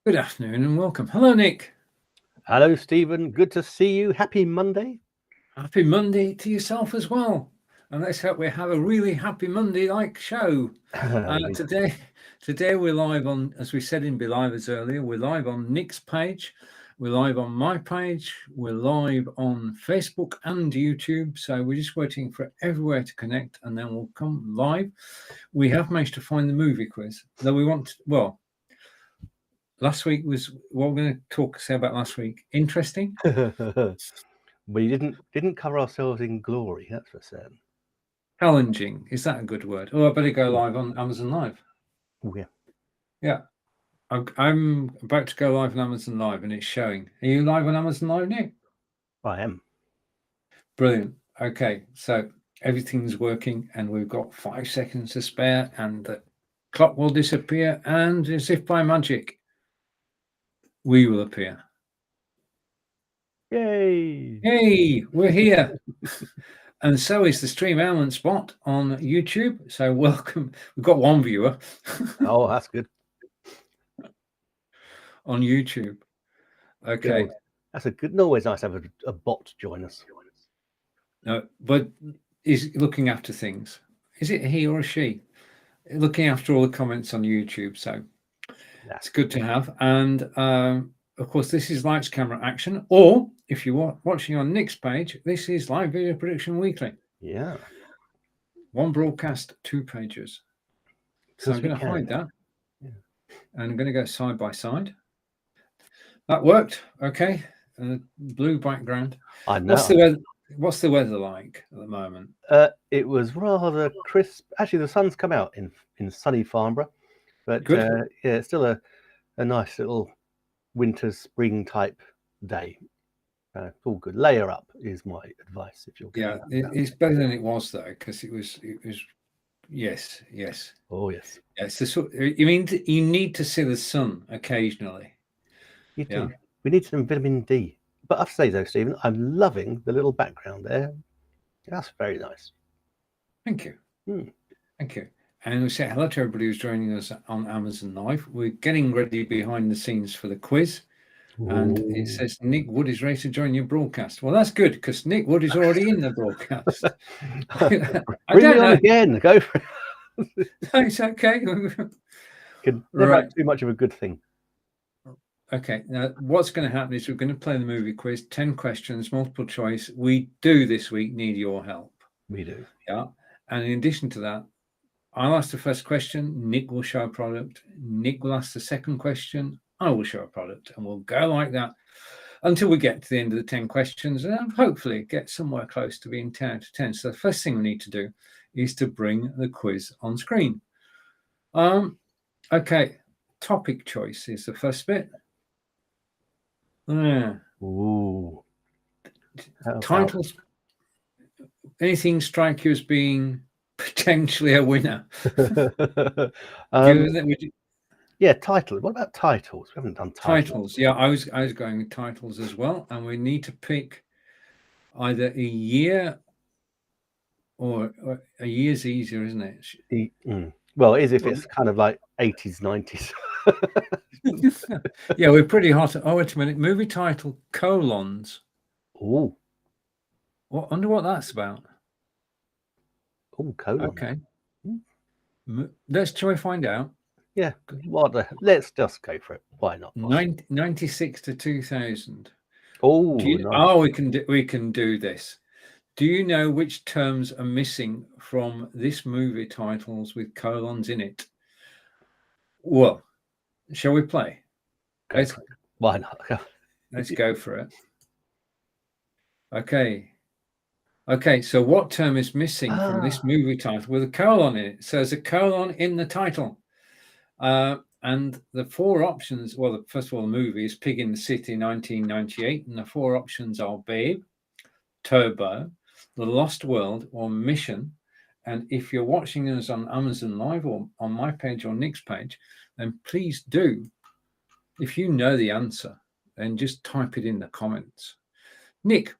Good afternoon and welcome. Hello, Nick. Hello, Stephen. Good to see you. Happy Monday. Happy Monday to yourself as well. And let's hope we have a really happy Monday-like show. Today we're live on, as we said in Belivers earlier, we're live on Nick's page. We're live on my page. We're live on Facebook and YouTube. So we're just waiting for everywhere to connect and then we'll come live. We have managed to find the movie quiz, though last week was what we're going to say about last week. Interesting. We didn't cover ourselves in glory, that's for certain. Challenging, is that a good word? Oh, I better go live on Amazon Live. Oh, yeah. Yeah. I'm about to go live on Amazon Live and it's showing. Are you live on Amazon Live, Nick? I am. Brilliant. Okay, so everything's working and we've got 5 seconds to spare and the clock will disappear and as if by magic, we will appear. Yay! Hey, we're here. And so is the Stream Element spot on YouTube. So welcome. We've got one viewer. Oh, that's good. On YouTube. Okay. Good. That's a good. Always nice to have a bot join us. No, but is looking after things. Is it he or a she? Looking after all the comments on YouTube. So that's good to have. And of course, this is Lights, Camera, Action. Or if you're watching on Nick's page, this is Live Video Production Weekly. Yeah. One broadcast, 2 pages. So I'm going to hide that. Yeah. And I'm going to go side by side. That worked. Okay. Blue background. I know. What's the weather like at the moment? It was rather crisp. Actually, the sun's come out in sunny Farnborough. But yeah, it's still a nice little winter spring type day. All good. Layer up is my advice if you're going. Yeah, it's better than it was though, because it was yes. Oh yes. Yes. You mean you need to see the sun occasionally. You do. Yeah. We need some vitamin D. But I have to say though, Stephen, I'm loving the little background there. That's very nice. Thank you. Thank you. And we say hello to everybody who's joining us on Amazon Live. We're getting ready behind the scenes for the quiz. Ooh. And it says Nick Wood is ready to join your broadcast. Well, that's good because Nick Wood is already in the broadcast. Bring me on again. Go for it. It's okay. Can never have too much of a good thing. Okay. Now, what's going to happen is we're going to play the movie quiz. 10 questions, multiple choice. We do this week need your help. We do. Yeah. And in addition to that, I'll ask the first question, Nick will show a product, Nick will ask the second question, I will show a product, and we'll go like that until we get to the end of the 10 questions and hopefully get somewhere close to being 10 out of 10. So the first thing we need to do is to bring the quiz on screen. Okay, topic choice is the first bit. Ooh. Titles. Anything strike you as being potentially a winner? Yeah, title. What about titles? We haven't done titles. Yeah, I was going with titles as well, and we need to pick either a year or a year's easier, isn't it? Well, it is if it's kind of like 80s, 90s. Yeah, we're pretty hot. Oh, wait a minute. Movie title: colons. Oh. Well, I wonder what that's about. Oh, colon. Okay. Shall we find out? Yeah. Let's just go for it. Why not? 96 to 2000. Oh. Nice. We can do this. Do you know which terms are missing from this movie titles with colons in it? Well, shall we play? Why not? Let's go for it. Okay, so what term is missing from this movie title with a colon in it? So there's a colon in the title. And the 4 options, well, first of all, the movie is Pig in the City, 1998. And the 4 options are Babe, Turbo, The Lost World, or Mission. And if you're watching us on Amazon Live or on my page or Nick's page, then please do. If you know the answer, then just type it in the comments. Nick,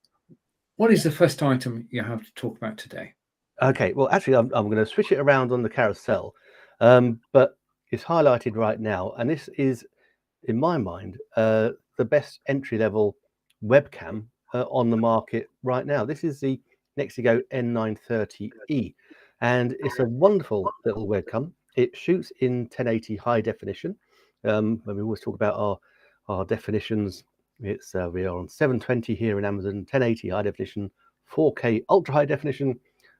what is the first item you have to talk about today? Okay, well, actually, I'm going to switch it around on the carousel, but it's highlighted right now, and this is in my mind, the best entry-level webcam on the market right now. This is the Nexigo N930E, and it's a wonderful little webcam. It shoots in 1080 high definition. When we always talk about our definitions, it's we are on 720 here in Amazon, 1080 high definition, 4K ultra high definition, and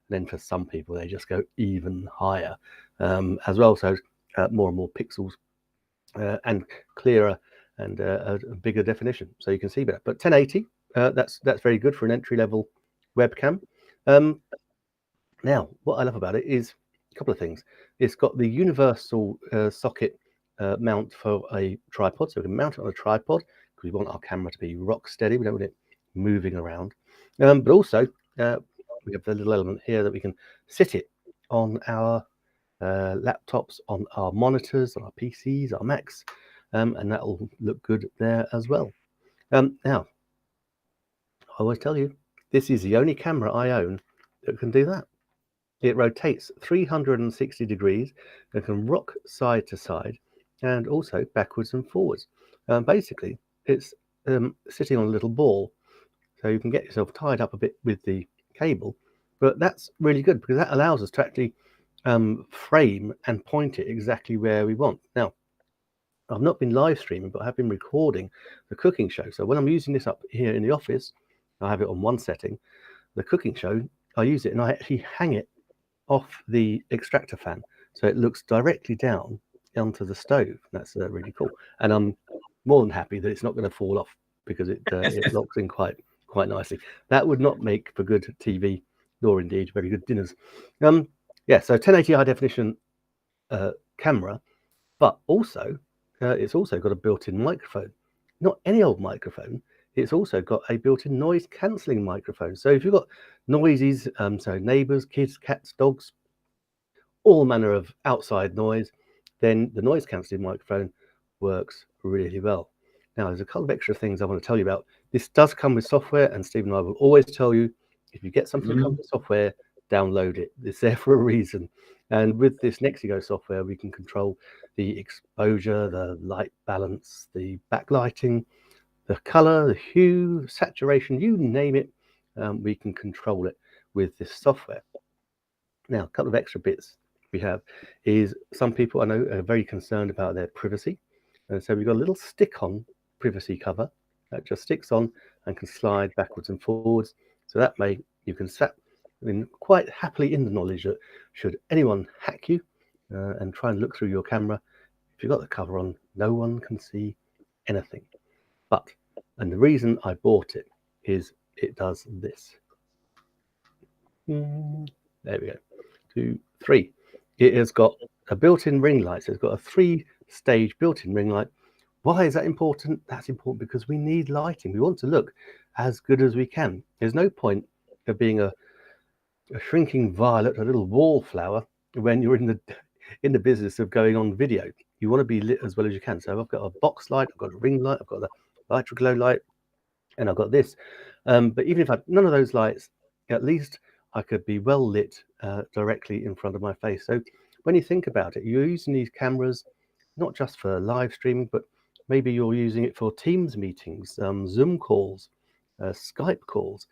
then for some people they just go even higher as well. So more and more pixels and clearer and a bigger definition, so you can see better. But 1080, that's very good for an entry-level webcam. Now, what I love about it is a couple of things. It's got the universal socket mount for a tripod, so we can mount it on a tripod because we want our camera to be rock steady. We don't want it moving around. But also, we have the little element here that we can sit it on our laptops, on our monitors, on our PCs, our Macs, and that'll look good there as well. Now, I always tell you, this is the only camera I own that can do that. It rotates 360 degrees, it can rock side to side, and also backwards and forwards. Basically, it's sitting on a little ball, so you can get yourself tied up a bit with the cable, but that's really good because that allows us to actually frame and point it exactly where we want. Now, I've not been live streaming, but I have been recording the cooking show. So when I'm using this up here in the office, I have it on one setting. The cooking show, I use it and I actually hang it off the extractor fan, so it looks directly down onto the stove. That's really cool, and I'm more than happy that it's not going to fall off because it locks in quite nicely. That would not make for good TV, nor indeed very good dinners. Yeah, so 1080 high definition camera, but also it's also got a built-in microphone. Not any old microphone. It's also got a built-in noise cancelling microphone. So if you've got noises, so neighbours, kids, cats, dogs, all manner of outside noise, then the noise cancelling microphone works really well. Now, there's a couple of extra things I want to tell you about. This does come with software, and Steve and I will always tell you, if you get something that comes with software, download it. It's there for a reason. And with this Nexigo software, we can control the exposure, the light balance, the backlighting, the color, the hue, saturation, you name it, we can control it with this software. Now, a couple of extra bits we have is some people I know are very concerned about their privacy. And so we've got a little stick-on privacy cover that just sticks on and can slide backwards and forwards. So that way you can sit quite happily in the knowledge that should anyone hack you and try and look through your camera, if you've got the cover on, no one can see anything. But, and the reason I bought it is it does this. There we go. 2, 3. It has got a built-in ring light. So it's got a 3-stage built-in ring light. Why is that important? That's important because we need lighting. We want to look as good as we can. There's no point of being a shrinking violet, a little wallflower, when you're in the business of going on video. You want to be lit as well as you can. So I've got a box light, I've got a ring light, I've got the Nitroglow light, and I've got this. But even if I had none of those lights, at least I could be well lit directly in front of my face. So when you think about it, you're using these cameras not just for live streaming, but maybe you're using it for Teams meetings, Zoom calls, Skype calls,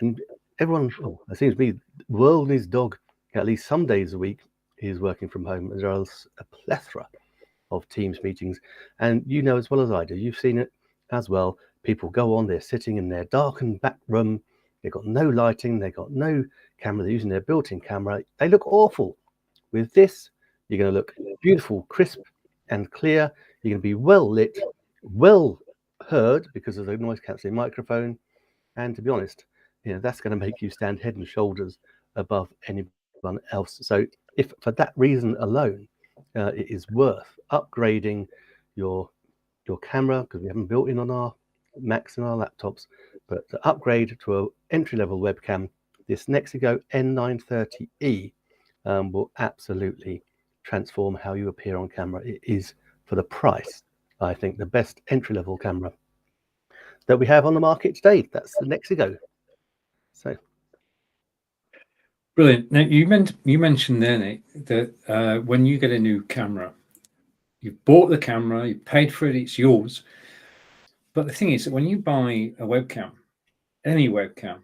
and everyone, it seems to me, the world and his dog, at least some days a week, is working from home. There are a plethora of Teams meetings, and you know as well as I do, you've seen it as well. People go on, they're sitting in their darkened back room, they've got no lighting, they've got no camera, they're using their built-in camera. They look awful. With this, you're going to look beautiful, crisp and clear. You're going to be well lit, well heard because of the noise cancelling microphone, and to be honest, that's going to make you stand head and shoulders above anyone else. So if for that reason alone, it is worth upgrading your camera, because we haven't built in on our Macs and our laptops, but to upgrade to an entry-level webcam, this Nexigo N930E will absolutely transform how you appear on camera. It is, for the price, I think, the best entry-level camera that we have on the market today. That's the Nexigo. So brilliant. Now you mentioned there, Nick, that when you get a new camera, You've bought the camera, you paid for it, it's yours. But the thing is that when you buy a webcam, any webcam,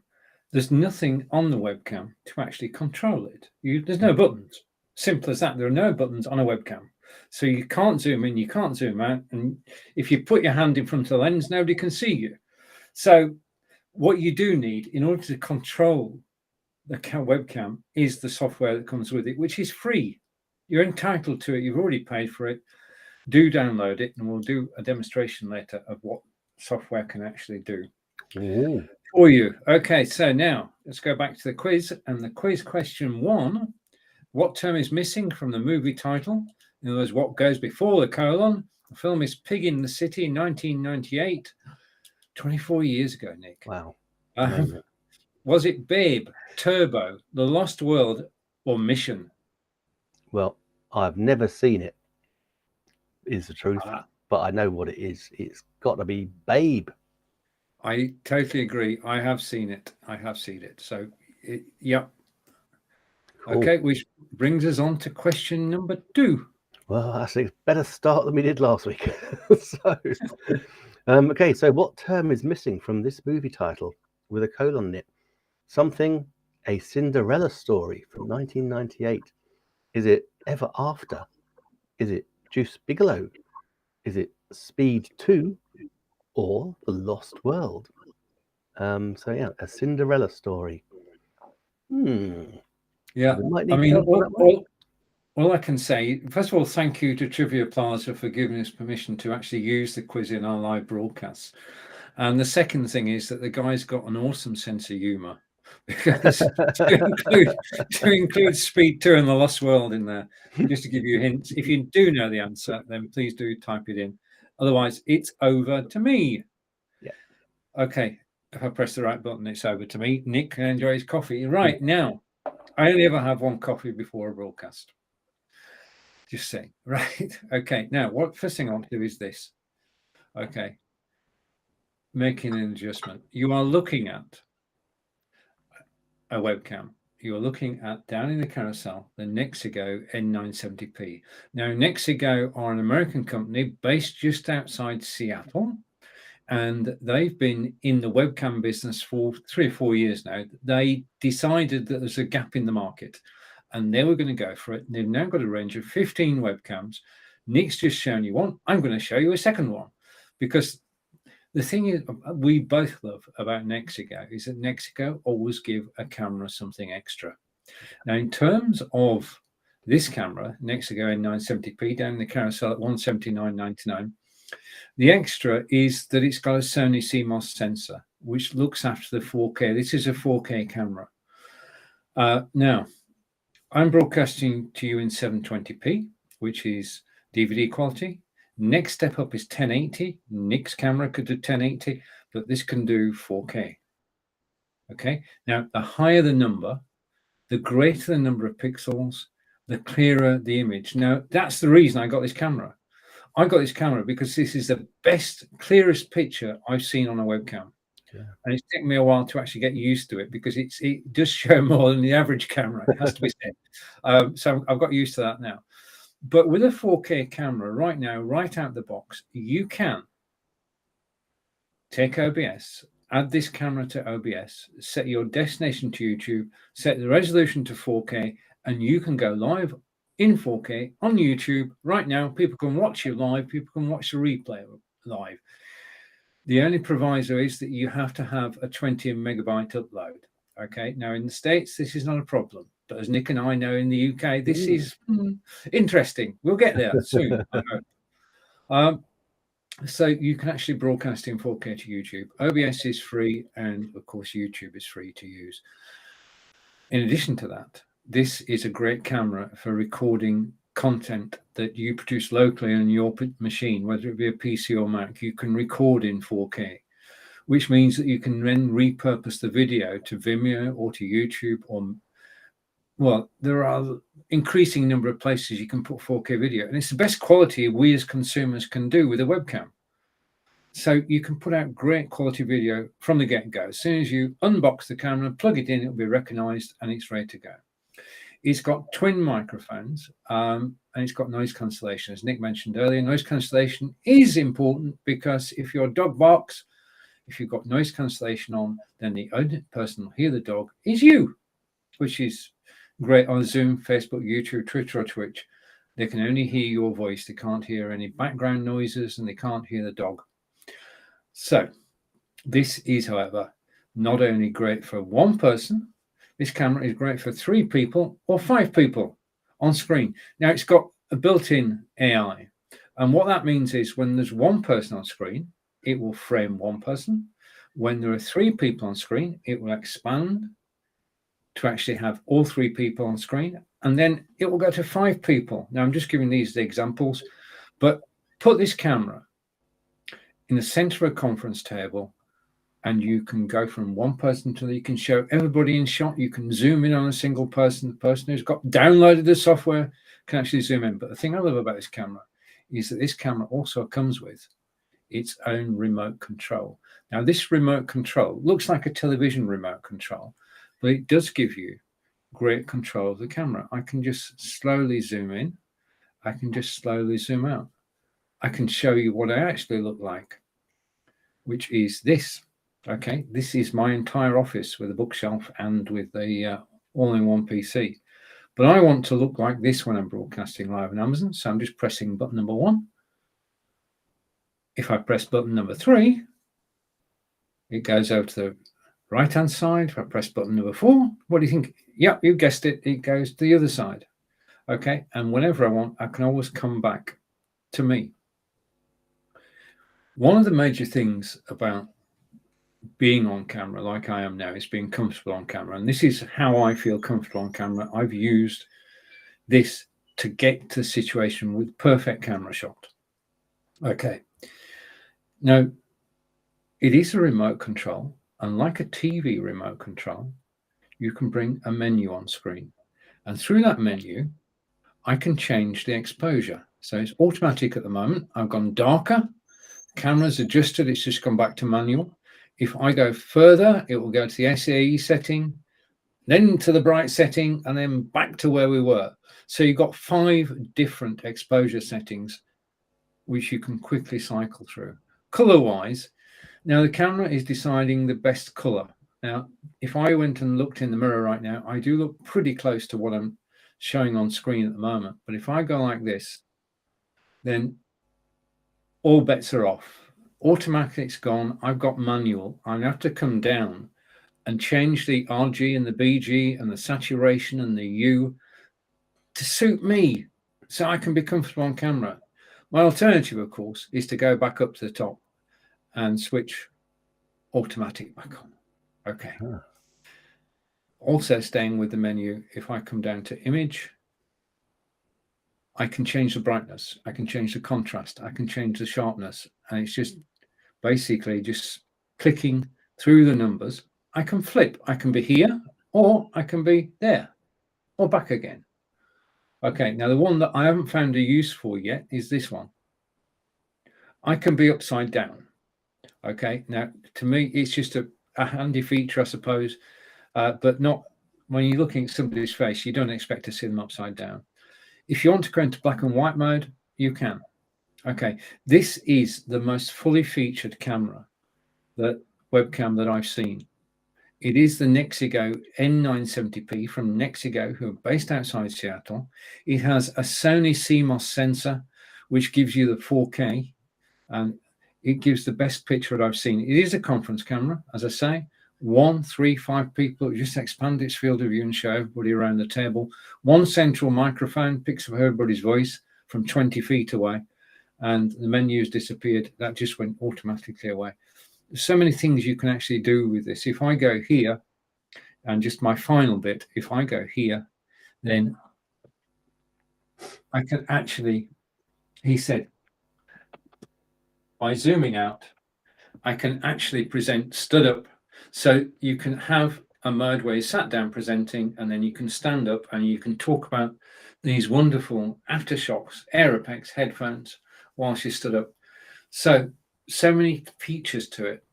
there's nothing on the webcam to actually control it. There's no buttons. Simple as that. There are no buttons on a webcam. So you can't zoom in, you can't zoom out. And if you put your hand in front of the lens, nobody can see you. So what you do need in order to control the webcam is the software that comes with it, which is free. You're entitled to it. You've already paid for it. Do download it, and we'll do a demonstration later of what software can actually do. Ooh. For you. Okay, so now let's go back to the quiz. And the quiz question 1, what term is missing from the movie title? In other words, what goes before the colon? The film is Pig in the City, 1998, 24 years ago, Nick. Wow. Was it Babe, Turbo, The Lost World, or Mission? Well, I've never seen it, is the truth, but I know what it is. It's got to be Babe. I totally agree. I have seen it. So, yeah. Cool. Okay, which brings us on to question number 2. Well, that's a better start than we did last week. Okay, so what term is missing from this movie title with a colon in it? Something, a Cinderella Story from 1998. Is it Ever After? Is it Juice Bigelow? Is it Speed 2? Or The Lost World? So yeah, a Cinderella Story. Yeah, I mean, all I can say, first of all, thank you to Triviaplaza for giving us permission to actually use the quiz in our live broadcasts. And the second thing is that the guy's got an awesome sense of humour, because to include Speed 2 and The Lost World in there, just to give you hints. If you do know the answer, then please do type it in. Otherwise, it's over to me. Yeah. Okay, if I press the right button, it's over to me. Nick can enjoy his coffee. Right, now, I only ever have one coffee before a broadcast. Just saying. Right. Okay, now, first thing I want to do is this. Okay. Making an adjustment. You are looking at a webcam. You're looking at, down in the carousel, the Nexigo N970p. Now, Nexigo are an American company based just outside Seattle, and they've been in the webcam business for 3 or 4 years now. They decided that there's a gap in the market, and they were going to go for it. They've now got a range of 15 webcams. Nick's just shown you one. I'm going to show you a second one, because the thing is, we both love about Nexigo is that Nexigo always give a camera something extra. Now, in terms of this camera, Nexigo N970p, down in the carousel at $179.99, the extra is that it's got a Sony CMOS sensor, which looks after the 4K. This is a 4K camera. Now, I'm broadcasting to you in 720p, which is DVD quality. Next step up is 1080. Nick's camera could do 1080, but this can do 4K. Okay, now the higher the number, the greater the number of pixels, the clearer the image. Now, that's the reason I got this camera. I got this camera because this is the best, clearest picture I've seen on a webcam. Yeah. And it's taken me a while to actually get used to it, because it does show more than the average camera, it has to be said. So I've got used to that now. But with a 4K camera right now, right out the box, you can take OBS, add this camera to OBS, set your destination to YouTube, set the resolution to 4K, and you can go live in 4K on YouTube right now. People can watch you live. People can watch the replay live. The only proviso is that you have to have a 20 megabyte upload. Okay. Now, in the States, this is not a problem. But as Nick and I know, in the UK, this is interesting. We'll get there soon, I hope. So you can actually broadcast in 4K to YouTube. OBS is free, and of course, YouTube is free to use. In addition to that, this is a great camera for recording content that you produce locally on your machine, whether it be a PC or Mac. You can record in 4K, which means that you can then repurpose the video to Vimeo or to YouTube, or, well, there are increasing number of places you can put 4K video, and it's the best quality we as consumers can do with a webcam. So you can put out great quality video from the get-go. As soon as you unbox the camera, plug it in, it'll be recognized and it's ready to go. It's got twin microphones, and it's got noise cancellation. As Nick mentioned earlier, noise cancellation is important because if your dog barks, if you've got noise cancellation on, then the only person who'll hear the dog is you, which is great on Zoom, Facebook, YouTube, Twitter, or Twitch. They can only hear your voice. They can't hear any background noises, and they can't hear the dog. So this is, however, not only great for one person, this camera is great for 3 people or 5 people on screen. Now, it's got a built-in AI. And what that means is when there's one person on screen, it will frame one person. When there are 3 people on screen, it will expand to actually have all 3 people on screen. And then it will go to 5 people. Now, I'm just giving these the examples, but put this camera in the center of a conference table, and you can go from one person to the, you can show everybody in shot. You can zoom in on a single person. The person who's got downloaded the software can actually zoom in. But the thing I love about this camera is that this camera also comes with its own remote control. Now, this remote control looks like a television remote control, but it does give you great control of the camera. I can just slowly zoom in. I can just slowly zoom out. I can show you what I actually look like, which is this. Okay, this is my entire office with a bookshelf and with the all-in-one PC. But I want to look like this when I'm broadcasting live on Amazon. So I'm just pressing button number 1. If I press button number 3, it goes over to the right-hand side. If I press button number 4, what do you think? Yep, you guessed it. It goes to the other side. Okay, and whenever I want, I can always come back to me. One of the major things about being on camera like I am now is being comfortable on camera, and this is how I feel comfortable on camera. I've used this to get to the situation with perfect camera shot. Okay, now it is a remote control, and like a TV remote control, you can bring a menu on screen, and through that menu I can change the exposure. So it's automatic at the moment. I've gone darker, camera's adjusted, it's just gone back to manual. If I go further, it will go to the SAE setting, then to the bright setting, and then back to where we were. So you've got 5 different exposure settings, which you can quickly cycle through. Color-wise, now the camera is deciding the best color. Now, if I went and looked in the mirror right now, I do look pretty close to what I'm showing on screen at the moment. But if I go like this, then all bets are off. Automatic's gone. I've got manual. I have to come down and change the RG and the BG and the saturation and the U to suit me so I can be comfortable on camera. My alternative, of course, is to go back up to the top and switch automatic back on. Okay. Also staying with the menu, if I come down to image, I can change the brightness, I can change the contrast, I can change the sharpness, and it's just basically just clicking through the numbers. I can flip. I can be here, or I can be there, or back again. Okay, now the one that I haven't found a use for yet is this one. I can be upside down. Okay, now to me, it's just a handy feature, I suppose, but not when you're looking at somebody's face, you don't expect to see them upside down. If you want to go into black and white mode, you can. Okay, this is the most fully featured camera, that webcam that I've seen. It is the Nexigo N970p from Nexigo, who are based outside Seattle. It has a Sony CMOS sensor, which gives you the 4K, and it gives the best picture that I've seen. It is a conference camera, as I say. 1, 3, 5 people, just expand its field of view and show everybody around the table. One central microphone picks up everybody's voice from 20 feet away, and the menus disappeared. That just went automatically away. There's so many things you can actually do with this. If I go here, and just my final bit, if I go here, then I can actually, he said, by zooming out, I can actually present stood up. So you can have a mode where you sat down presenting, and then you can stand up and you can talk about these wonderful aftershocks, Aeropex headphones whilst you stood up. So many features to it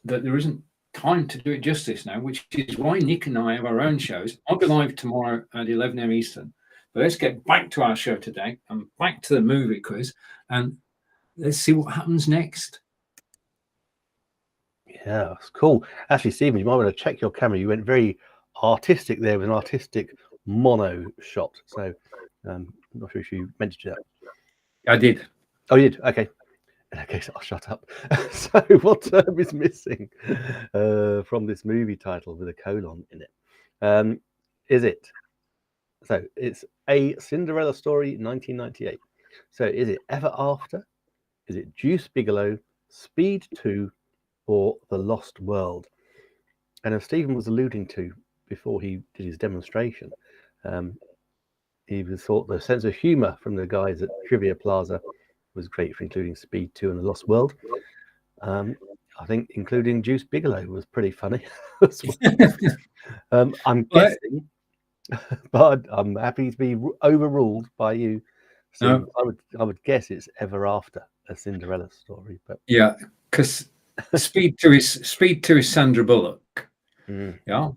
that there isn't time to do it justice now, which is why Nick and I have our own shows. I'll be live tomorrow at 11 a.m. Eastern. But let's get back to our show today and back to the movie quiz, and let's see what happens next. Yeah, it's cool. Actually, Stephen, you might want to check your camera. You went very artistic there with an artistic mono shot. So I'm not sure if you mentioned that. I did. Oh, you did? Okay. In that case, I'll shut up. So what term is missing from this movie title with a colon in it? Is it? So it's A Cinderella Story 1998. So is it Ever After? Is it Deuce Bigalow, Speed 2, or The Lost World? And as Stephen was alluding to before he did his demonstration, he thought the sense of humour from the guys at Triviaplaza was great for including Speed 2 and The Lost World. I think including Deuce Bigalow was pretty funny as well. I'm guessing, but I'm happy to be overruled by you. So I would guess it's Ever After, a Cinderella Story. But yeah, because Speed 2 is Sandra Bullock. Yeah.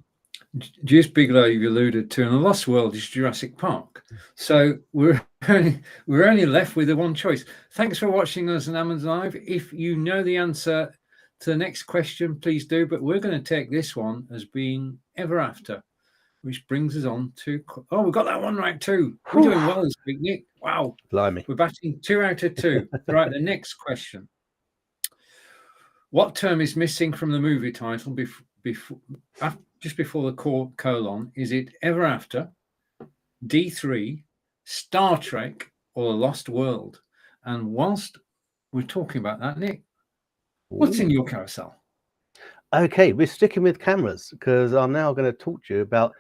Deuce Bigalow you alluded to, and The Lost World is Jurassic Park. So we're only left with the one choice. Thanks for watching us on Amazon Live. If you know the answer to the next question, please do. But we're going to take this one as being Ever After, which brings us on to... Oh, we got that one right too. We're doing well this week, Nick. Wow. Blimey. We're batting 2 out of 2. Right, the next question. What term is missing from the movie title just before the colon? Is it Ever After, D3, Star Trek, or The Lost World? And whilst we're talking about that, Nick, what's in your carousel? Okay, we're sticking with cameras because I'm now going to talk to you about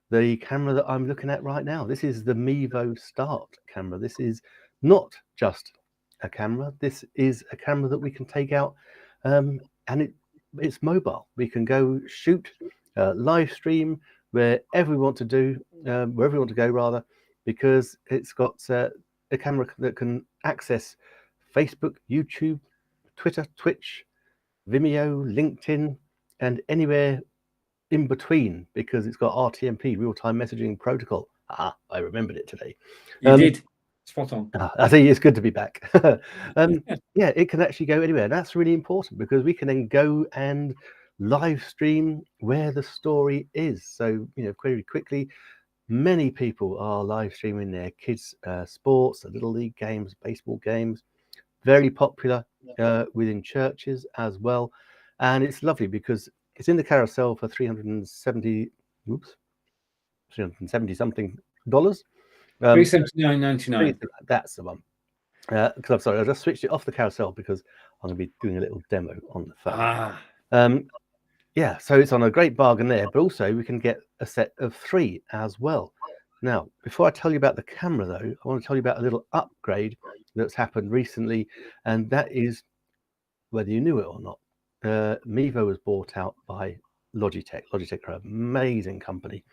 the camera that I'm looking at right now. This is the Mevo Start camera. This is not just a camera. This is a camera that we can take out and it's mobile. We can go shoot, live stream wherever we want to wherever we want to go rather, because it's got a camera that can access Facebook, YouTube, Twitter, Twitch, Vimeo, LinkedIn, and anywhere in between, because it's got RTMP, real-time messaging protocol. I remembered it today. You did. Spot on. I think it's good to be back. Yeah, it can actually go anywhere. That's really important because we can then go and live stream where the story is. So, very quickly, many people are live streaming their kids' sports, the little league games, baseball games. Very popular within churches as well. And it's lovely because it's in the carousel for $370 something dollars. $379.99. That's the one. Because I'm sorry, I just switched it off the carousel because I'm going to be doing a little demo on the phone. Yeah, so it's on a great bargain there, but also we can get a set of 3 as well. Now, before I tell you about the camera, though, I want to tell you about a little upgrade that's happened recently, and that is, whether you knew it or not, Mevo was bought out by Logitech. Logitech are an amazing company.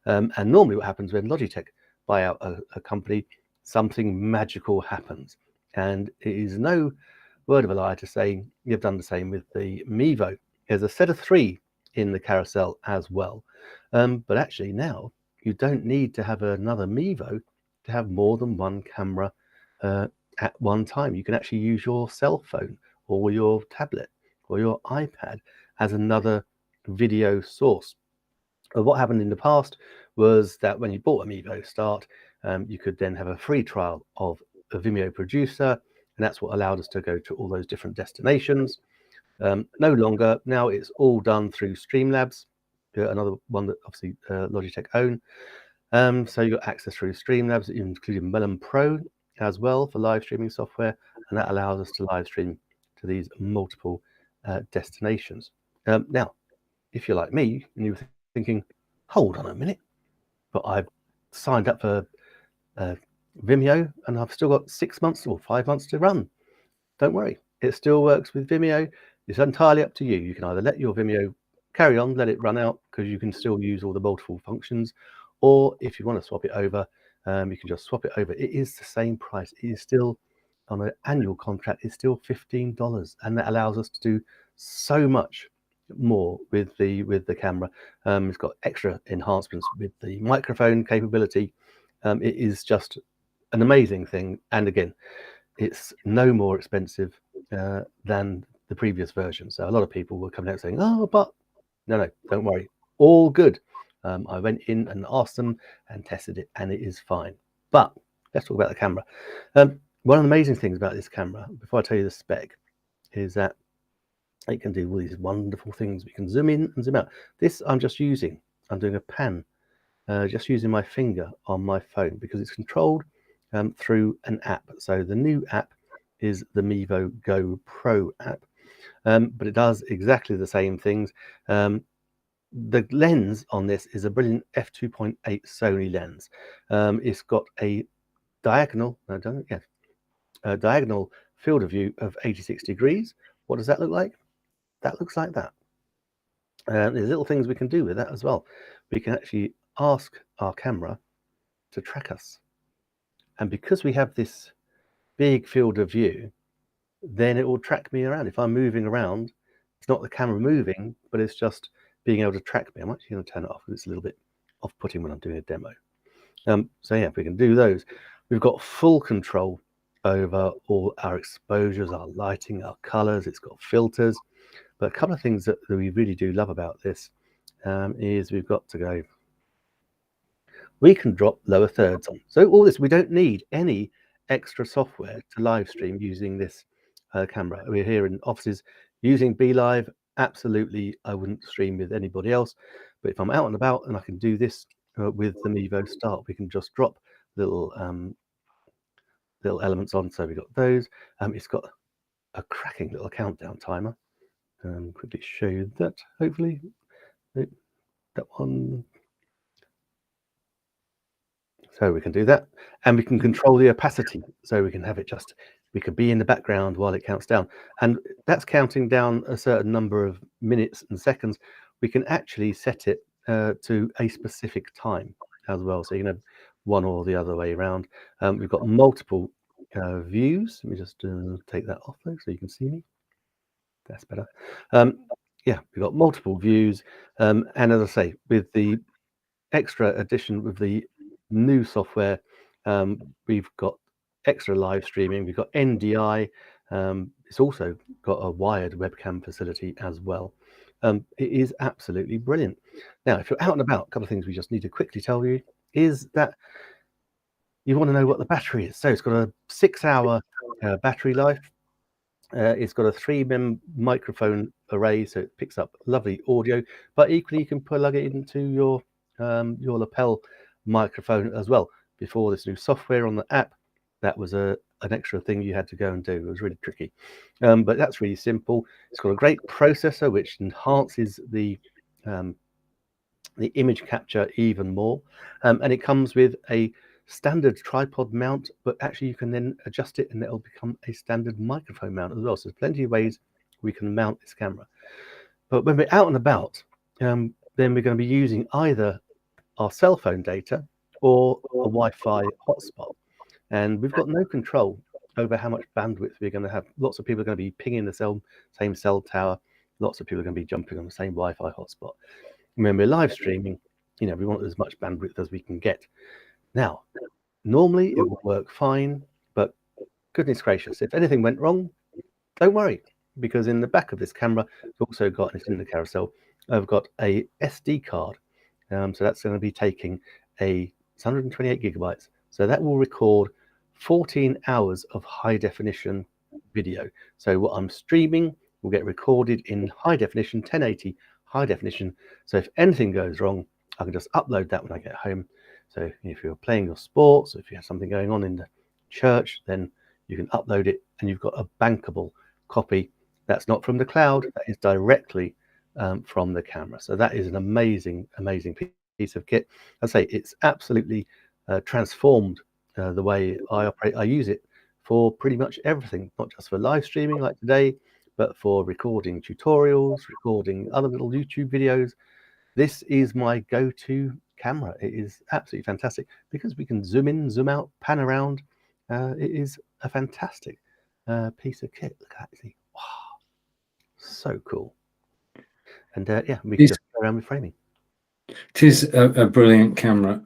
And normally what happens when Logitech buy out a company, something magical happens. And it is no word of a lie to say you've done the same with the Mevo. There's a set of 3 in the carousel as well. But actually now you don't need to have another Mevo to have more than one camera at one time. You can actually use your cell phone or your tablet or your iPad as another video source. What happened in the past was that when you bought a Mevo Start, you could then have a free trial of a Vimeo producer, and that's what allowed us to go to all those different destinations. No longer. Now it's all done through Streamlabs, another one that obviously Logitech own. So you got access through Streamlabs, including Melon Pro as well for live streaming software, and that allows us to live stream to these multiple destinations. Now, if you're like me and you're thinking, hold on a minute, but I've signed up for Vimeo and I've still got 6 months or 5 months to run. Don't worry, it still works with Vimeo. It's entirely up to you. You can either let your Vimeo carry on, let it run out, because you can still use all the multiple functions, or if you want to swap it over, you can just swap it over. It is the same price. It is still on an annual contract. It's still $15, and that allows us to do so much more with the camera. It's got extra enhancements with the microphone capability. It is just an amazing thing, and again, it's no more expensive than the previous version. So a lot of people were coming out saying, "Oh, but no, don't worry, all good." I went in and asked them and tested it, and it is fine. But let's talk about the camera. One of the amazing things about this camera, before I tell you the spec, is that it can do all these wonderful things. We can zoom in and zoom out. This I'm doing a pan, just using my finger on my phone because it's controlled through an app. So the new app is the Mevo Go Pro app, but it does exactly the same things. The lens on this is a brilliant f2.8 Sony lens. It's got a diagonal field of view of 86 degrees. What does that look like? That looks like that. There's little things we can do with that as well. We can actually ask our camera to track us. And because we have this big field of view, then it will track me around. If I'm moving around, it's not the camera moving, but it's just being able to track me. I'm actually going to turn it off because it's a little bit off-putting when I'm doing a demo. So yeah, if we can do those, we've got full control over all our exposures, our lighting, our colors. It's got filters. But a couple of things that we really do love about this is we've got to go. We can drop lower thirds on. So all this, we don't need any extra software to live stream using this camera. We're here in offices using BeLive. Absolutely, I wouldn't stream with anybody else. But if I'm out and about and I can do this with the Mevo Start, we can just drop little elements on. So we've got those. It's got a cracking little countdown timer. Quickly show you that, hopefully. That one. So we can do that, and we can control the opacity. So we can have it just, we can be in the background while it counts down. And that's counting down a certain number of minutes and seconds. We can actually set it to a specific time as well. So you can have one or the other way around. We've got multiple views. Let me just take that off though, so you can see me. That's better. Yeah, we've got multiple views. And as I say, with the extra addition with the new software, we've got extra live streaming. We've got NDI. It's also got a wired webcam facility as well. It is absolutely brilliant. Now, if you're out and about, a couple of things we just need to quickly tell you is that you want to know what the battery is. So it's got a 6-hour battery life. It's got a 3-mem microphone array, so it picks up lovely audio. But equally, you can plug it into your lapel microphone as well. Before this new software on the app, that was an extra thing you had to go and do. It was really tricky, but that's really simple. It's got a great processor which enhances the image capture even more, and it comes with a standard tripod mount, but actually you can then adjust it and it'll become a standard microphone mount as well. So there's plenty of ways we can mount this camera. But when we're out and about, then we're going to be using either our cell phone data or a Wi-Fi hotspot, and we've got no control over how much bandwidth we're going to have. Lots of people are going to be pinging the same cell tower. Lots of people are going to be jumping on the same Wi-Fi hotspot. And when we're live streaming, we want as much bandwidth as we can get. Now, normally it will work fine, but goodness gracious, if anything went wrong, don't worry, because in the back of this camera, it's also got, and it's in the carousel, I've got a SD card. So that's going to be taking it's 128 gigabytes. So that will record 14 hours of high definition video. So what I'm streaming will get recorded in high definition, 1080 high definition. So if anything goes wrong, I can just upload that when I get home. So if you're playing your sports, if you have something going on in the church, then you can upload it and you've got a bankable copy. That's not from the cloud, that is directly from the camera. So that is an amazing piece of kit. I say it's absolutely transformed the way I operate. I use it for pretty much everything, not just for live streaming like today, but for recording tutorials, recording other little YouTube videos. This is my go-to camera. It is absolutely fantastic because we can zoom in, zoom out, pan around. It is a fantastic piece of kit. Look at that. Wow, so cool. And yeah, we can just go around with framing. It is a brilliant camera.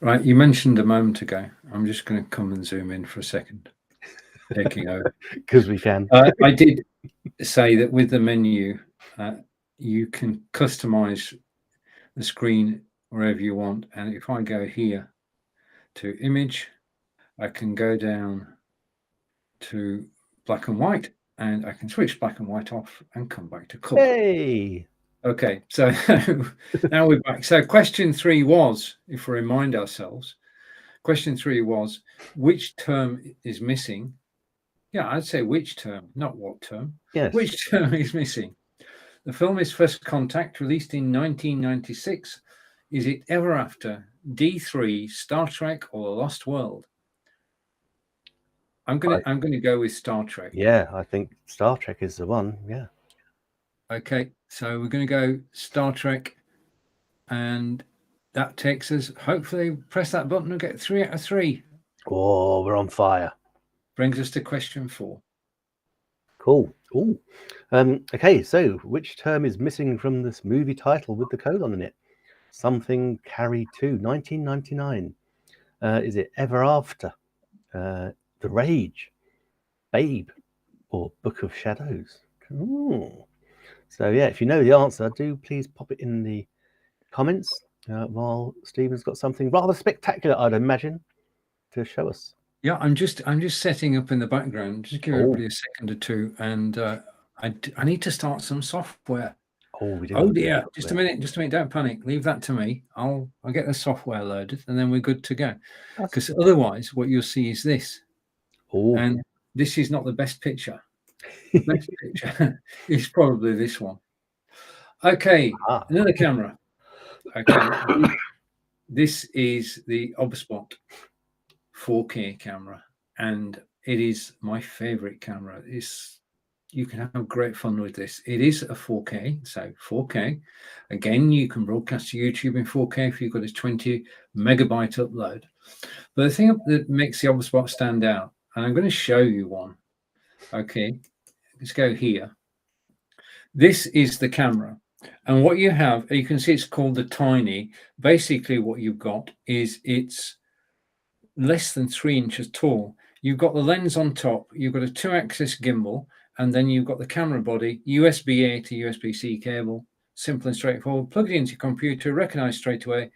Right, you mentioned a moment ago. I'm just going to come and zoom in for a second. Taking over. Because we can. I did say that with the menu, you can customize the screen wherever you want. And if I go here to image, I can go down to black and white, and I can switch black and white off and come back to color. Hey! Okay, so now we're back. So question 3 was, if we remind ourselves, question 3 was, which term is missing? Yeah, I'd say which term, not what term. Yes. Which term is missing? The film is First Contact, released in 1996. Is it Ever After, D3, Star Trek, or The Lost World? I'm gonna go with Star Trek. Yeah, I think Star Trek is the one. Yeah. Okay, so we're going to go Star Trek, and that takes us, hopefully, press that button and get 3 out of 3. Oh, we're on fire. Brings us to question 4. Cool. Ooh. Okay, so which term is missing from this movie title with the colon in it? Something Carry 2, 1999. Is it Ever After, The Rage, Babe, or Book of Shadows? Ooh. So yeah, if you know the answer, do please pop it in the comments while Stephen's got something rather spectacular, I'd imagine, to show us. Yeah, I'm just setting up in the background. Just give everybody a second or two, and I need to start some software. Oh dear! Just a minute. Don't panic. Leave that to me. I'll get the software loaded, and then we're good to go. Because otherwise, what you'll see is this. And this is not the best picture. The best picture is probably this one. Okay, another camera. Okay, this is the Obspot 4K camera, and it is my favorite camera. You can have great fun with this. It is a 4K, so 4K. Again, you can broadcast to YouTube in 4K if you've got a 20 megabyte upload. But the thing that makes the Obspot stand out, and I'm going to show you one. Okay, let's go here. This is the camera. And what you have, you can see it's called the Tiny. Basically, what you've got is it's less than 3 inches tall. You've got the lens on top, you've got a 2-axis gimbal, and then you've got the camera body, USB-A to USB-C cable, simple and straightforward. Plug it into your computer, recognize straight away,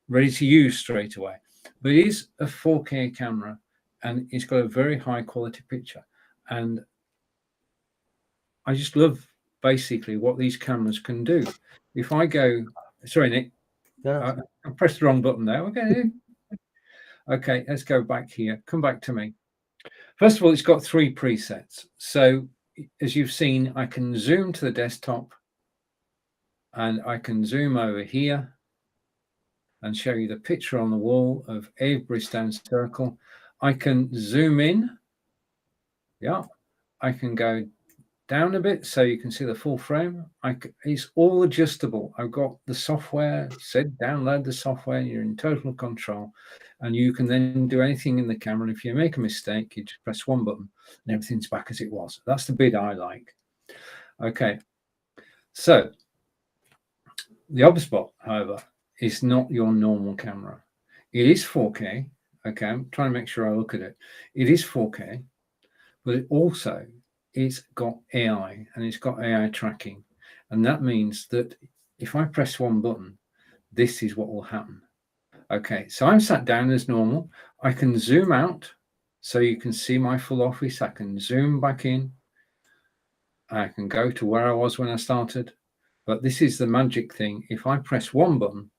ready to use straight away. But it is a 4K camera, and it's got a very high quality picture. And I just love basically what these cameras can do. If I go, sorry, Nick, I pressed the wrong button there. Okay, let's go back here. Come back to me. First of all, it's got 3 presets. So as you've seen, I can zoom to the desktop, and I can zoom over here and show you the picture on the wall of Avebury Stone Circle. I can zoom in. Yeah, I can go down a bit so you can see the full frame. It's all adjustable. I've got the software, said download the software, you're in total control, and you can then do anything in the camera. And if you make a mistake, you just press one button and everything's back as it was. That's the bit I like. Okay, so the Obspot, however, is not your normal camera. It is 4K. Okay, I'm trying to make sure I look at it. It is 4K, but it also it's got AI, and it's got AI tracking. And that means that if I press one button, this is what will happen. Okay, so I'm sat down as normal. I can zoom out so you can see my full office. I can zoom back in. I can go to where I was when I started. But this is the magic thing. If I press one button,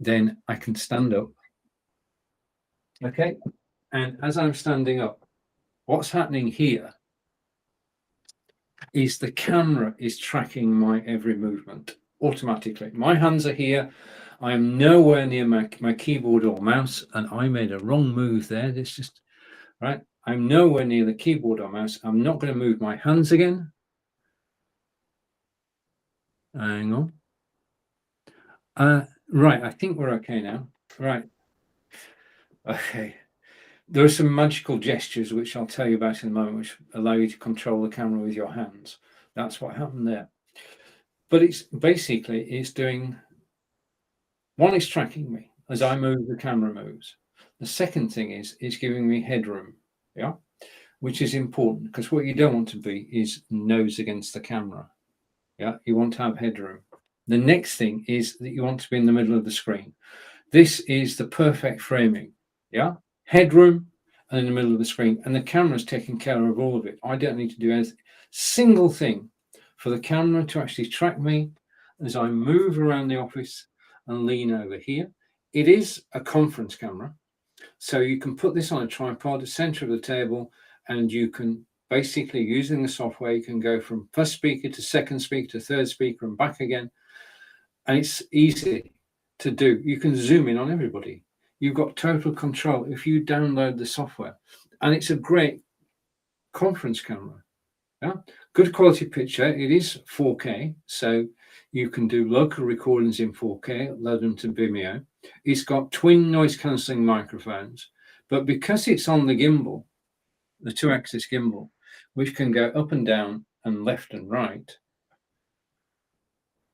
then I can stand up. Okay, and as I'm standing up, what's happening here is the camera is tracking my every movement automatically. My hands are here. I am nowhere near my keyboard or mouse, and I made a wrong move there. This just right. I'm nowhere near the keyboard or mouse. I'm not going to move my hands again. Hang on. Right, I think we're okay now. Right. Okay. There are some magical gestures which I'll tell you about in a moment, which allow you to control the camera with your hands. That's what happened there. But it's basically it's doing one is tracking me as I move, the camera moves. The second thing is it's giving me headroom, yeah, which is important because what you don't want to be is nose against the camera. Yeah, you want to have headroom. The next thing is that you want to be in the middle of the screen. This is the perfect framing. Yeah, headroom and in the middle of the screen, and the camera's taking care of all of it. I don't need to do a single thing for the camera to actually track me as I move around the office and lean over here. It is a conference camera, so you can put this on a tripod, the center of the table, and you can basically, using the software, you can go from first speaker to second speaker to third speaker and back again. And it's easy to do. You can zoom in on everybody. You've got total control if you download the software. And it's a great conference camera. Yeah, good quality picture. It is 4K, so you can do local recordings in 4K, load them to Vimeo. It's got twin noise cancelling microphones, but because it's on the gimbal, the 2-axis gimbal, which can go up and down and left and right,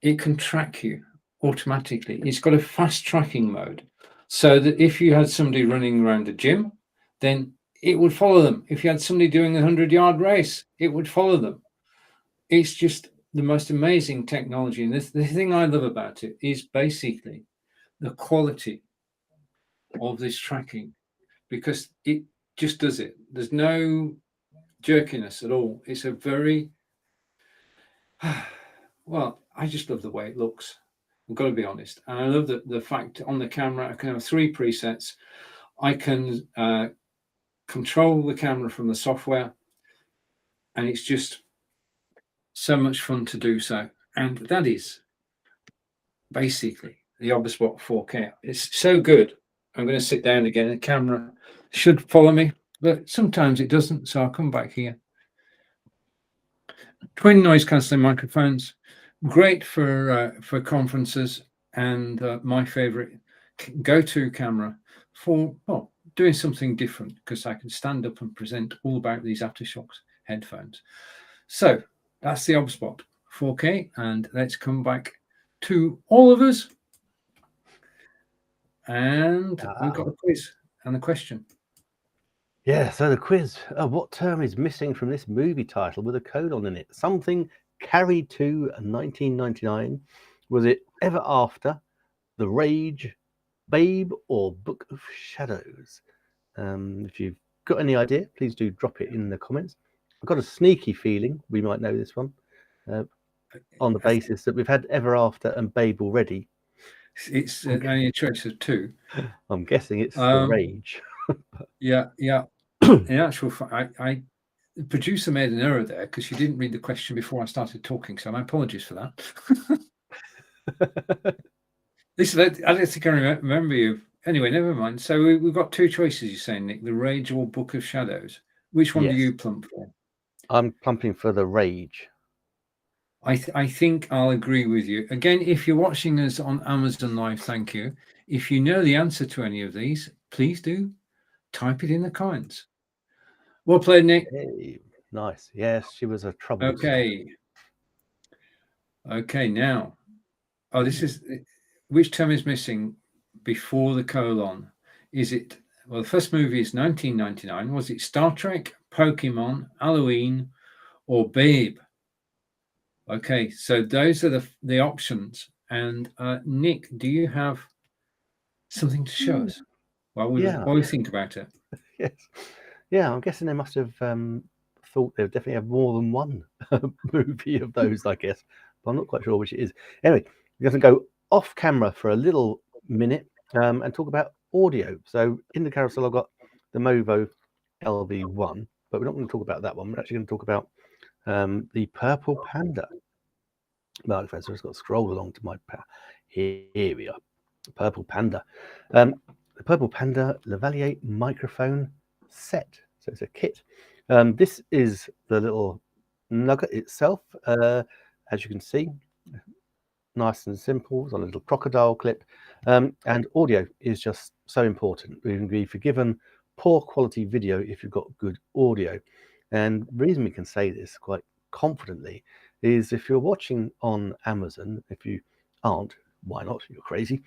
it can track you automatically. It's got a fast tracking mode, so that if you had somebody running around a gym, then it would follow them. If you had somebody doing a 100-yard race, it would follow them. It's just the most amazing technology. And the thing I love about it is basically the quality of this tracking, because it just does it. There's no jerkiness at all. It's a very, well, I just love the way it looks. I've got to be honest. And I love the fact on the camera, I can have 3 presets. I can control the camera from the software, and it's just so much fun to do so. And that is basically the Oberspot 4K. It's so good. I'm going to sit down again. The camera should follow me, but sometimes it doesn't. So I'll come back here. Twin noise cancelling microphones, great for conferences, and my favorite go-to camera for, well, doing something different, because I can stand up and present all about these Aftershocks headphones. So that's the Oberspot 4K, and let's come back to all of us. And we've got the quiz and the question. Yeah, so the quiz. What term is missing from this movie title with a colon in it? Something carried to 1999. Was it Ever After, The Rage, Babe, or Book of Shadows? If you've got any idea, please do drop it in the comments. I've got a sneaky feeling we might know this one, on the basis that we've had Ever After and Babe already. It's only a choice of 2. I'm guessing it's The Rage. Yeah. In actual fact, the producer made an error there because she didn't read the question before I started talking, so my apologies for that. Listen, I don't think I remember you. Anyway, never mind. So we've got 2 choices, you're saying, Nick, The Rage or Book of Shadows. Which one do you plump for? I'm plumping for The Rage. I think I'll agree with you. Again, if you're watching us on Amazon Live, thank you. If you know the answer to any of these, please do type it in the comments. Well played, Nick. Hey, nice. Yes, she was a trouble. Okay, now. Oh, this is, which term is missing before the colon? Is it, well, the first movie is 1999. Was it Star Trek, Pokemon, Halloween, or Babe? Okay, so those are the options. And Nick, do you have something to show us while we think about it? Yes. Yeah, I'm guessing they must have thought they would definitely have more than one movie of those, I guess. But I'm not quite sure which it is. Anyway, we're going to go off camera for a little minute and talk about audio. So in the carousel, I've got the Movo LV1, but we're not going to talk about that one. We're actually going to talk about the Purple Panda microphone. So I've just got to scroll along to my here we are. Purple Panda. The Purple Panda Lavalier microphone set. So it's a kit. This is the little nugget itself. As you can see, nice and simple. It's on a little crocodile clip. And audio is just so important. We can be forgiven poor quality video if you've got good audio. And the reason we can say this quite confidently is if you're watching on Amazon, if you aren't, why not? You're crazy.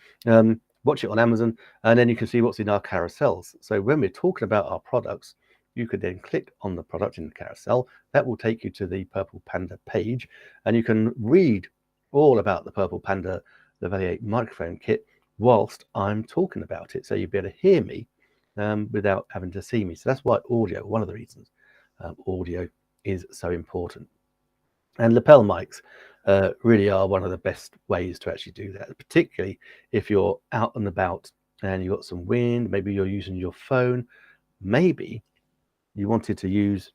Watch it on Amazon, and then you can see what's in our carousels. So when we're talking about our products, you could then click on the product in the carousel. That will take you to the Purple Panda page, and you can read all about the Purple Panda Lavalier microphone kit whilst I'm talking about it. So you'll be able to hear me without having to see me. So that's why audio, one of the reasons audio is so important. And lapel mics really are one of the best ways to actually do that, particularly if you're out and about and you've got some wind, maybe you're using your phone, maybe you wanted to use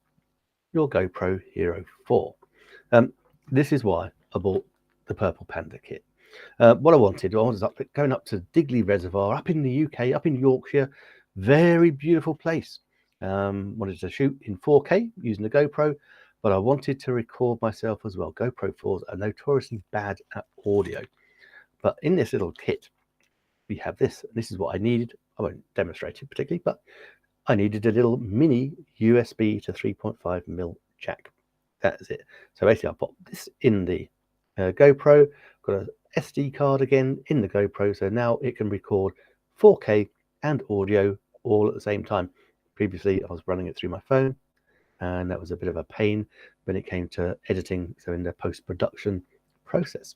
your GoPro Hero 4. This is why I bought the Purple Panda kit. What I was going up to Digley Reservoir, up in the UK, up in Yorkshire, very beautiful place. Wanted to shoot in 4K using the GoPro, but I wanted to record myself as well. GoPro 4s are notoriously bad at audio, but in this little kit, we have this. This is what I needed. I won't demonstrate it particularly, but I needed a little mini USB to 3.5mm jack. That is it. So basically, I put this in the GoPro, got a SD card again in the GoPro, so now it can record 4K and audio all at the same time. Previously, I was running it through my phone, and that was a bit of a pain when it came to editing, so in the post-production process.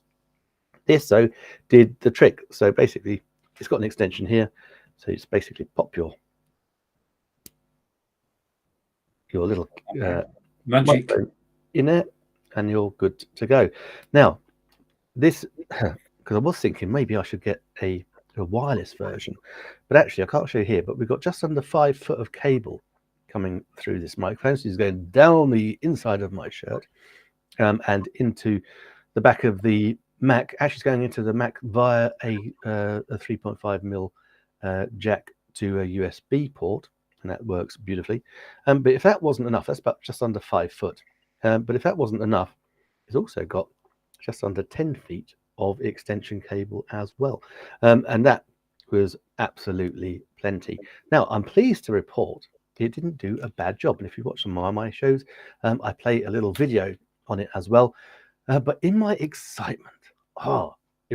This, though, did the trick. So basically, it's got an extension here, so you just basically pop your little magic in there, and you're good to go. Now, this, because I was thinking maybe I should get a wireless version, but actually I can't show you here, but we've got just under 5 foot of cable coming through this microphone. So it's going down the inside of my shirt and into the back of the Mac. Actually, it's going into the Mac via a 3.5mm jack to a USB port, and that works beautifully. But if that wasn't enough, that's about just under 5 foot. But if that wasn't enough, it's also got just under 10 feet of extension cable as well. And that was absolutely plenty. Now, I'm pleased to report it didn't do a bad job. And if you watch some of my shows, I play a little video on it as well. But in my excitement, of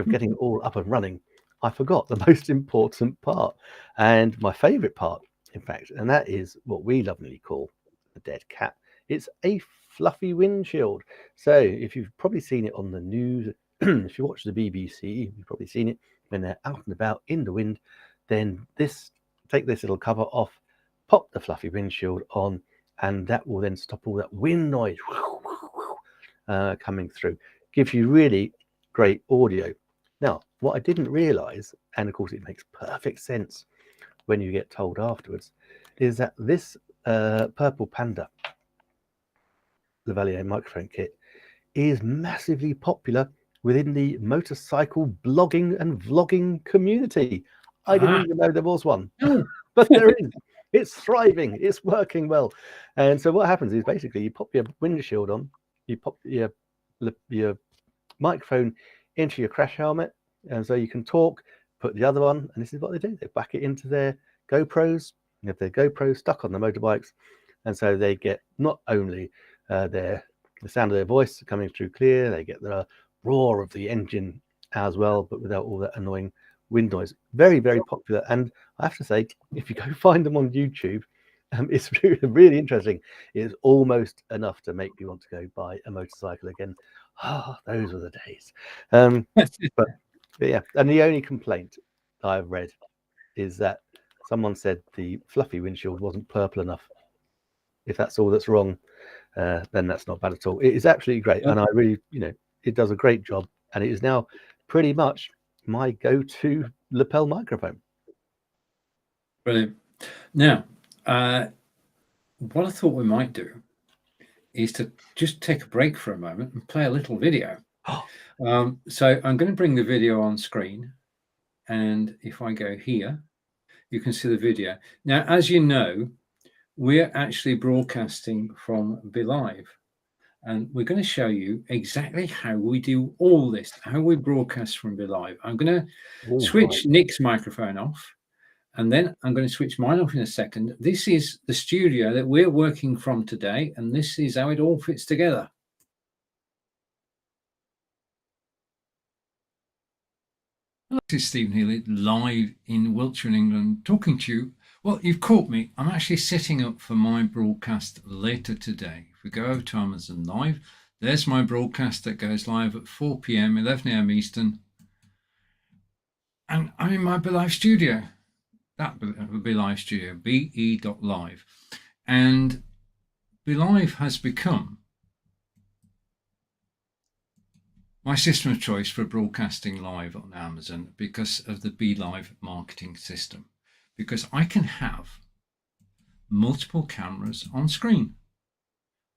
getting it all up and running, I forgot the most important part, and my favorite part, in fact, and that is what we lovingly call the dead cat. It's a fluffy windshield. So if you've probably seen it on the news, if you watch the BBC, you've probably seen it when they're out and about in the wind, then take this little cover off, pop the fluffy windshield on, and that will then stop all that wind noise coming through. Gives you really great audio. Now, what I didn't realize, and of course it makes perfect sense when you get told afterwards, is that this Purple Panda Lavalier microphone kit is massively popular within the motorcycle blogging and vlogging community. I didn't even know there was one, but there is. It's thriving. It's working well. And so what happens is basically you pop your windshield on, you pop your microphone into your crash helmet, and so you can talk, put the other on, and this is what they do. They back it into their GoPros. You have their GoPros stuck on the motorbikes, and so they get not only the sound of their voice coming through clear, they get the roar of the engine as well, but without all that annoying wind noise. Very, very popular. And I have to say, if you go find them on YouTube, it's really, really interesting. It's almost enough to make me want to go buy a motorcycle again. Those were the days. But yeah, and the only complaint I've read is that someone said the fluffy windshield wasn't purple enough. If that's all that's wrong, then that's not bad at all. It is absolutely great, and I really, it does a great job, and it is now pretty much my go-to lapel microphone. Brilliant. Now, what I thought we might do is to just take a break for a moment and play a little video. So I'm going to bring the video on screen, and if I go here, you can see the video. Now, as you know, we're actually broadcasting from BeLive, and we're going to show you exactly how we do all this, how we broadcast from BeLive. I'm going to switch Nick's microphone off, and then I'm going to switch mine off in a second. This is the studio that we're working from today, and this is how it all fits together. This is Stephen Healy, live in Wiltshire, England, talking to you. Well, you've caught me. I'm actually setting up for my broadcast later today. If we go over to Amazon Live, there's my broadcast that goes live at 4 p.m., 11 a.m. Eastern. And I'm in my BeLive studio. That BeLive studio, be.live. And BeLive has become my system of choice for broadcasting live on Amazon because of the BeLive marketing system. Because I can have multiple cameras on screen.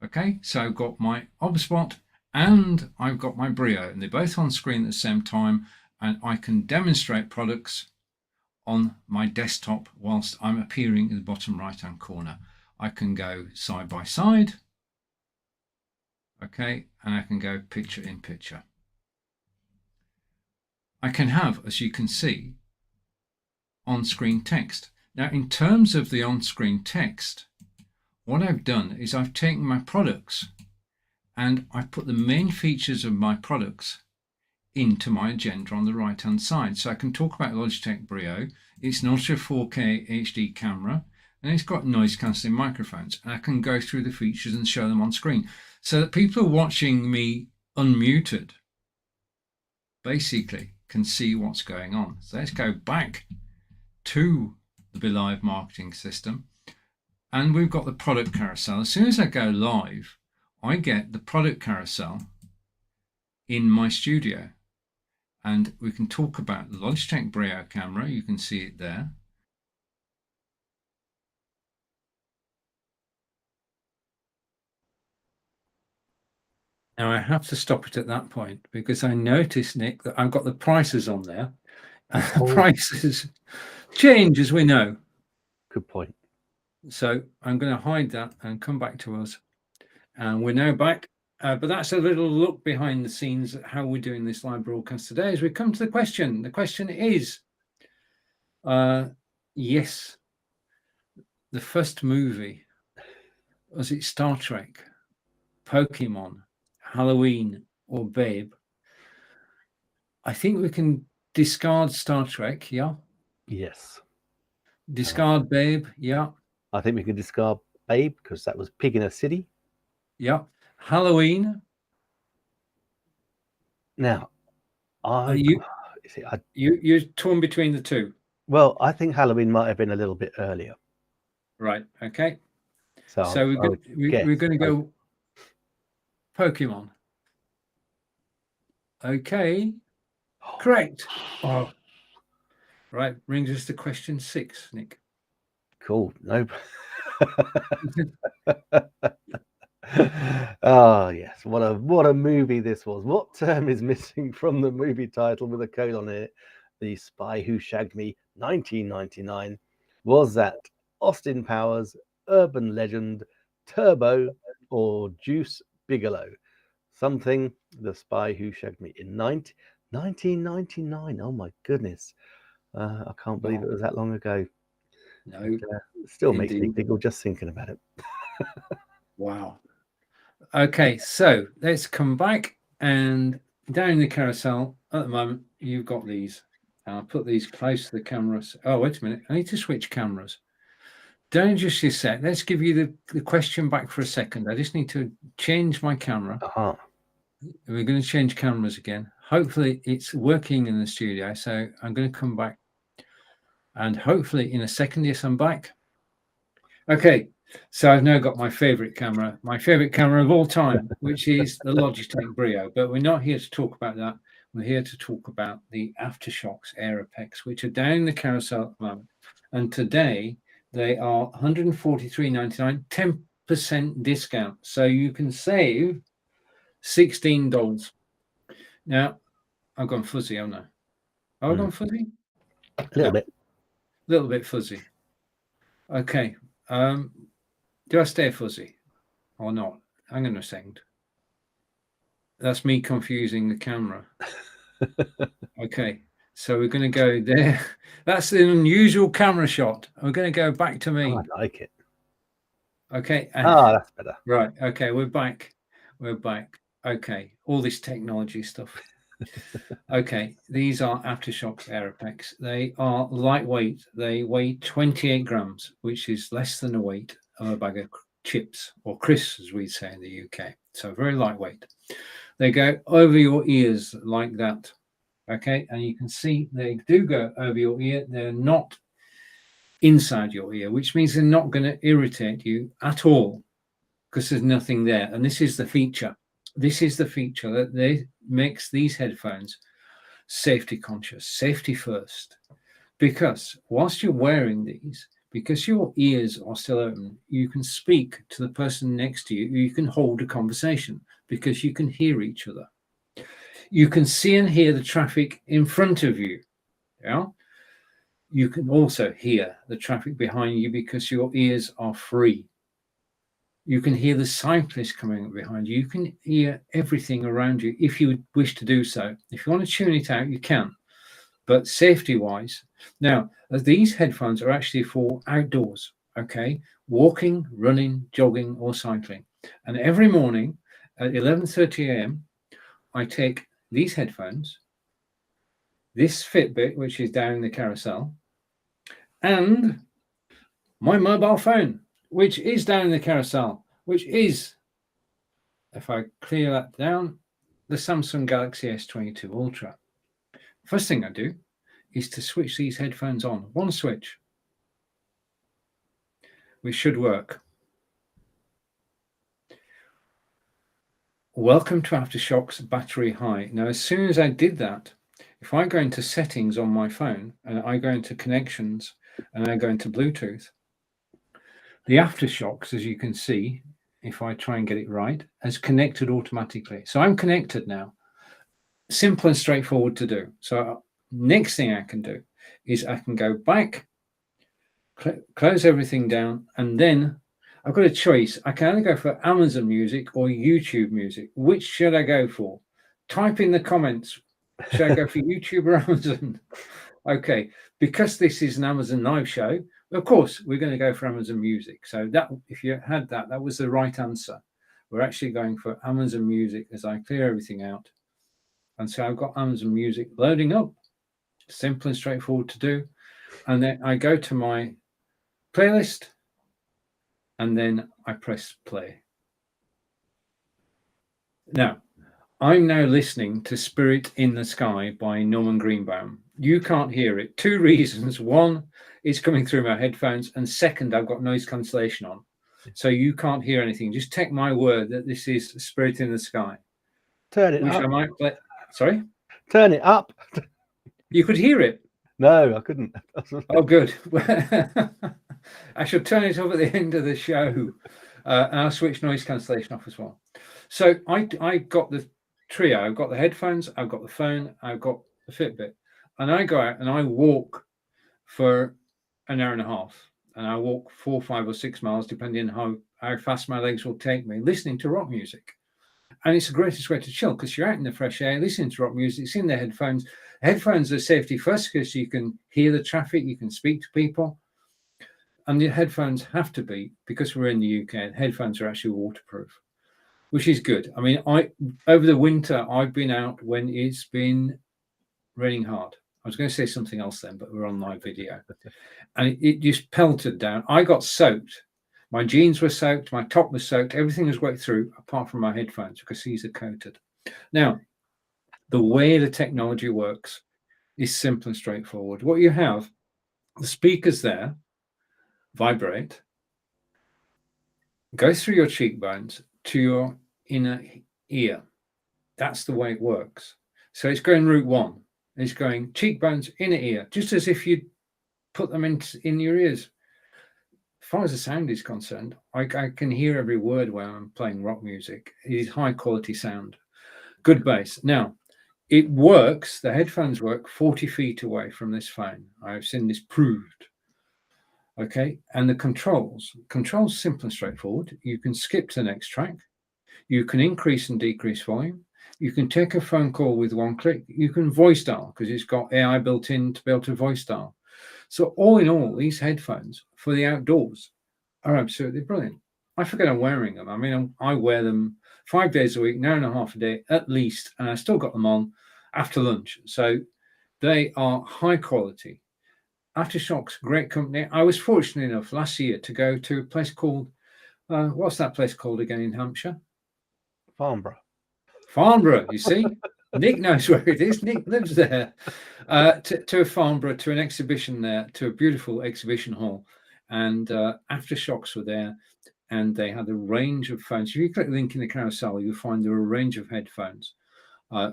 Okay, so I've got my OBSpot and I've got my Brio, and they're both on screen at the same time, and I can demonstrate products on my desktop whilst I'm appearing in the bottom right hand corner. I can go side by side, okay, and I can go picture in picture. I can have, as you can see, on-screen text. Now, in terms of the on-screen text, what I've done is I've taken my products and I've put the main features of my products into my agenda on the right hand side. So I can talk about Logitech Brio. It's an Ultra 4K HD camera and it's got noise cancelling microphones, and I can go through the features and show them on screen so that people who are watching me unmuted basically can see what's going on. So let's go back to the BeLive marketing system, and we've got the product carousel. As soon as I go live, I get the product carousel in my studio, and we can talk about the Logitech Brio camera. You can see it there. Now I have to stop it at that point because I noticed, Nick, that I've got the prices on there, and the prices change, as we know. Good point. So I'm going to hide that and come back to us. And we're now back. But that's a little look behind the scenes at how we're doing this live broadcast today. As we come to the question is, yes, the first movie, was it Star Trek, Pokemon, Halloween, or Babe? I think we can discard Star Trek, yeah? Yes. Discard Babe, yeah. I think we can discard Babe because that was Pig in a City. Yeah. Halloween. Now, you're torn between the two. Well, I think Halloween might have been a little bit earlier. Right. Okay. So we're going to go Pokemon. Okay. Correct. Oh. Right. Brings us to question 6, Nick. Cool. No. Oh yes, what a movie this was. What term is missing from the movie title with a colon in it? The Spy Who Shagged Me, 1999. Was that Austin Powers, urban legend, Turbo, or Juice Bigelow? Something, The Spy Who Shagged Me in 1999. Oh my goodness. I can't believe it was that long ago. No. It still makes me giggle just thinking about it. Wow. Okay, so let's come back, and down the carousel at the moment, you've got these. I'll put these close to the cameras. Oh, wait a minute. I need to switch cameras. Don't just a sec. Let's give you the question back for a second. I just need to change my camera. We're going to change cameras again. Hopefully it's working in the studio. So I'm going to come back, and hopefully in a second, yes, I'm back. Okay, so I've now got my favorite camera of all time, which is the Logitech Brio. But we're not here to talk about that. We're here to talk about the Aftershokz Aeropex, which are down the carousel at the moment. And today they are $143.99, 10% discount. So you can save $16. Now, I've gone fuzzy, haven't I? Have I gone fuzzy? A little bit. A little bit fuzzy. Okay. Do I stay fuzzy or not? Hang on a second. That's me confusing the camera. Okay, so we're going to go there. That's an unusual camera shot. We're going to go back to me. Oh, I like it. Okay. That's better. Right. Okay, we're back. We're back. Okay, all this technology stuff. Okay, these are Aftershok's Aeropex. They are lightweight. They weigh 28 grams, which is less than the weight of a bag of chips or crisps, as we'd say in the UK. So very lightweight. They go over your ears like that. Okay, and you can see they do go over your ear. They're not inside your ear, which means they're not going to irritate you at all because there's nothing there. And this is the feature. This is the feature that they makes these headphones safety conscious, safety first. Because whilst you're wearing these, because your ears are still open, you can speak to the person next to you. You can hold a conversation because you can hear each other. You can see and hear the traffic in front of you. Yeah. You can also hear the traffic behind you because your ears are free. You can hear the cyclist coming up behind you. You can hear everything around you if you wish to do so. If you want to tune it out, you can. But safety-wise, now these headphones are actually for outdoors. Okay, walking, running, jogging, or cycling. And every morning at 11:30 a.m., I take these headphones, this Fitbit, which is down in the carousel, and my mobile phone, which is down in the carousel, which is, if I clear that down, the Samsung Galaxy S22 Ultra. First thing I do is to switch these headphones on. One switch, which should work. Welcome to Aftershok's battery high. Now, as soon as I did that, if I go into settings on my phone and I go into connections and I go into Bluetooth, the Aftershok's, as you can see, if I try and get it right, has connected automatically. So I'm connected now. Simple and straightforward to do. So next thing I can do is I can go back, close everything down, and then I've got a choice. I can either go for Amazon Music or YouTube Music. Which should I go for? Type in the comments. Should I go for YouTube or Amazon? Okay, because this is an Amazon live show, of course, we're going to go for Amazon Music. So that, if you had that, that was the right answer. We're actually going for Amazon Music as I clear everything out. And so I've got Amazon Music loading up. Simple and straightforward to do. And then I go to my playlist and then I press play. Now, I'm now listening to Spirit in the Sky by Norman Greenbaum. You can't hear it. Two reasons. One, it's coming through my headphones. And second, I've got noise cancellation on. So you can't hear anything. Just take my word that this is Spirit in the Sky. Turn it which up. I might play. Sorry? Turn it up. You could hear it. No, I couldn't. Oh, good. I shall turn it up at the end of the show. And I'll switch noise cancellation off as well. So I got the trio. I've got the headphones, I've got the phone, I've got the Fitbit. And I go out and I walk for an hour and a half. And I walk 4, 5, or 6 miles, depending on how fast my legs will take me, listening to rock music. And it's the greatest way to chill because you're out in the fresh air, listening to rock music, it's in the headphones. Headphones are safety first because you can hear the traffic, you can speak to people. And the headphones have to be, because we're in the UK, headphones are actually waterproof, which is good. I mean, over the winter, I've been out when it's been raining hard. I was going to say something else then, but we're on live video. And it just pelted down. I got soaked. My jeans were soaked, my top was soaked, everything was wet through, apart from my headphones, because these are coated. Now, the way the technology works is simple and straightforward. What you have, the speakers there vibrate, go through your cheekbones to your inner ear. That's the way it works. So it's going route one. It's going cheekbones, inner ear, just as if you put them in your ears. As far as the sound is concerned, I can hear every word when I'm playing rock music. It is high quality sound, good bass. Now, it works, the headphones work 40 feet away from this phone. I've seen this proved. Okay, and the controls simple and straightforward. You can skip to the next track. You can increase and decrease volume. You can take a phone call with one click. You can voice dial because it's got AI built in to be able to voice dial. So all in all, these headphones for the outdoors are absolutely brilliant. I forget I'm wearing them. I mean, I wear them 5 days a week, an hour and a half a day at least, and I still got them on. after lunch. So they are high quality. Aftershok's great company. I was fortunate enough last year to go to a place called, what's that place called again in Hampshire? Farnborough. Farnborough, you see? Nick knows where it is. Nick lives there. To a Farnborough, to an exhibition there, to a beautiful exhibition hall. And Aftershok's were there. And they had a range of phones. If you click the link in the carousel, you'll find there are a range of headphones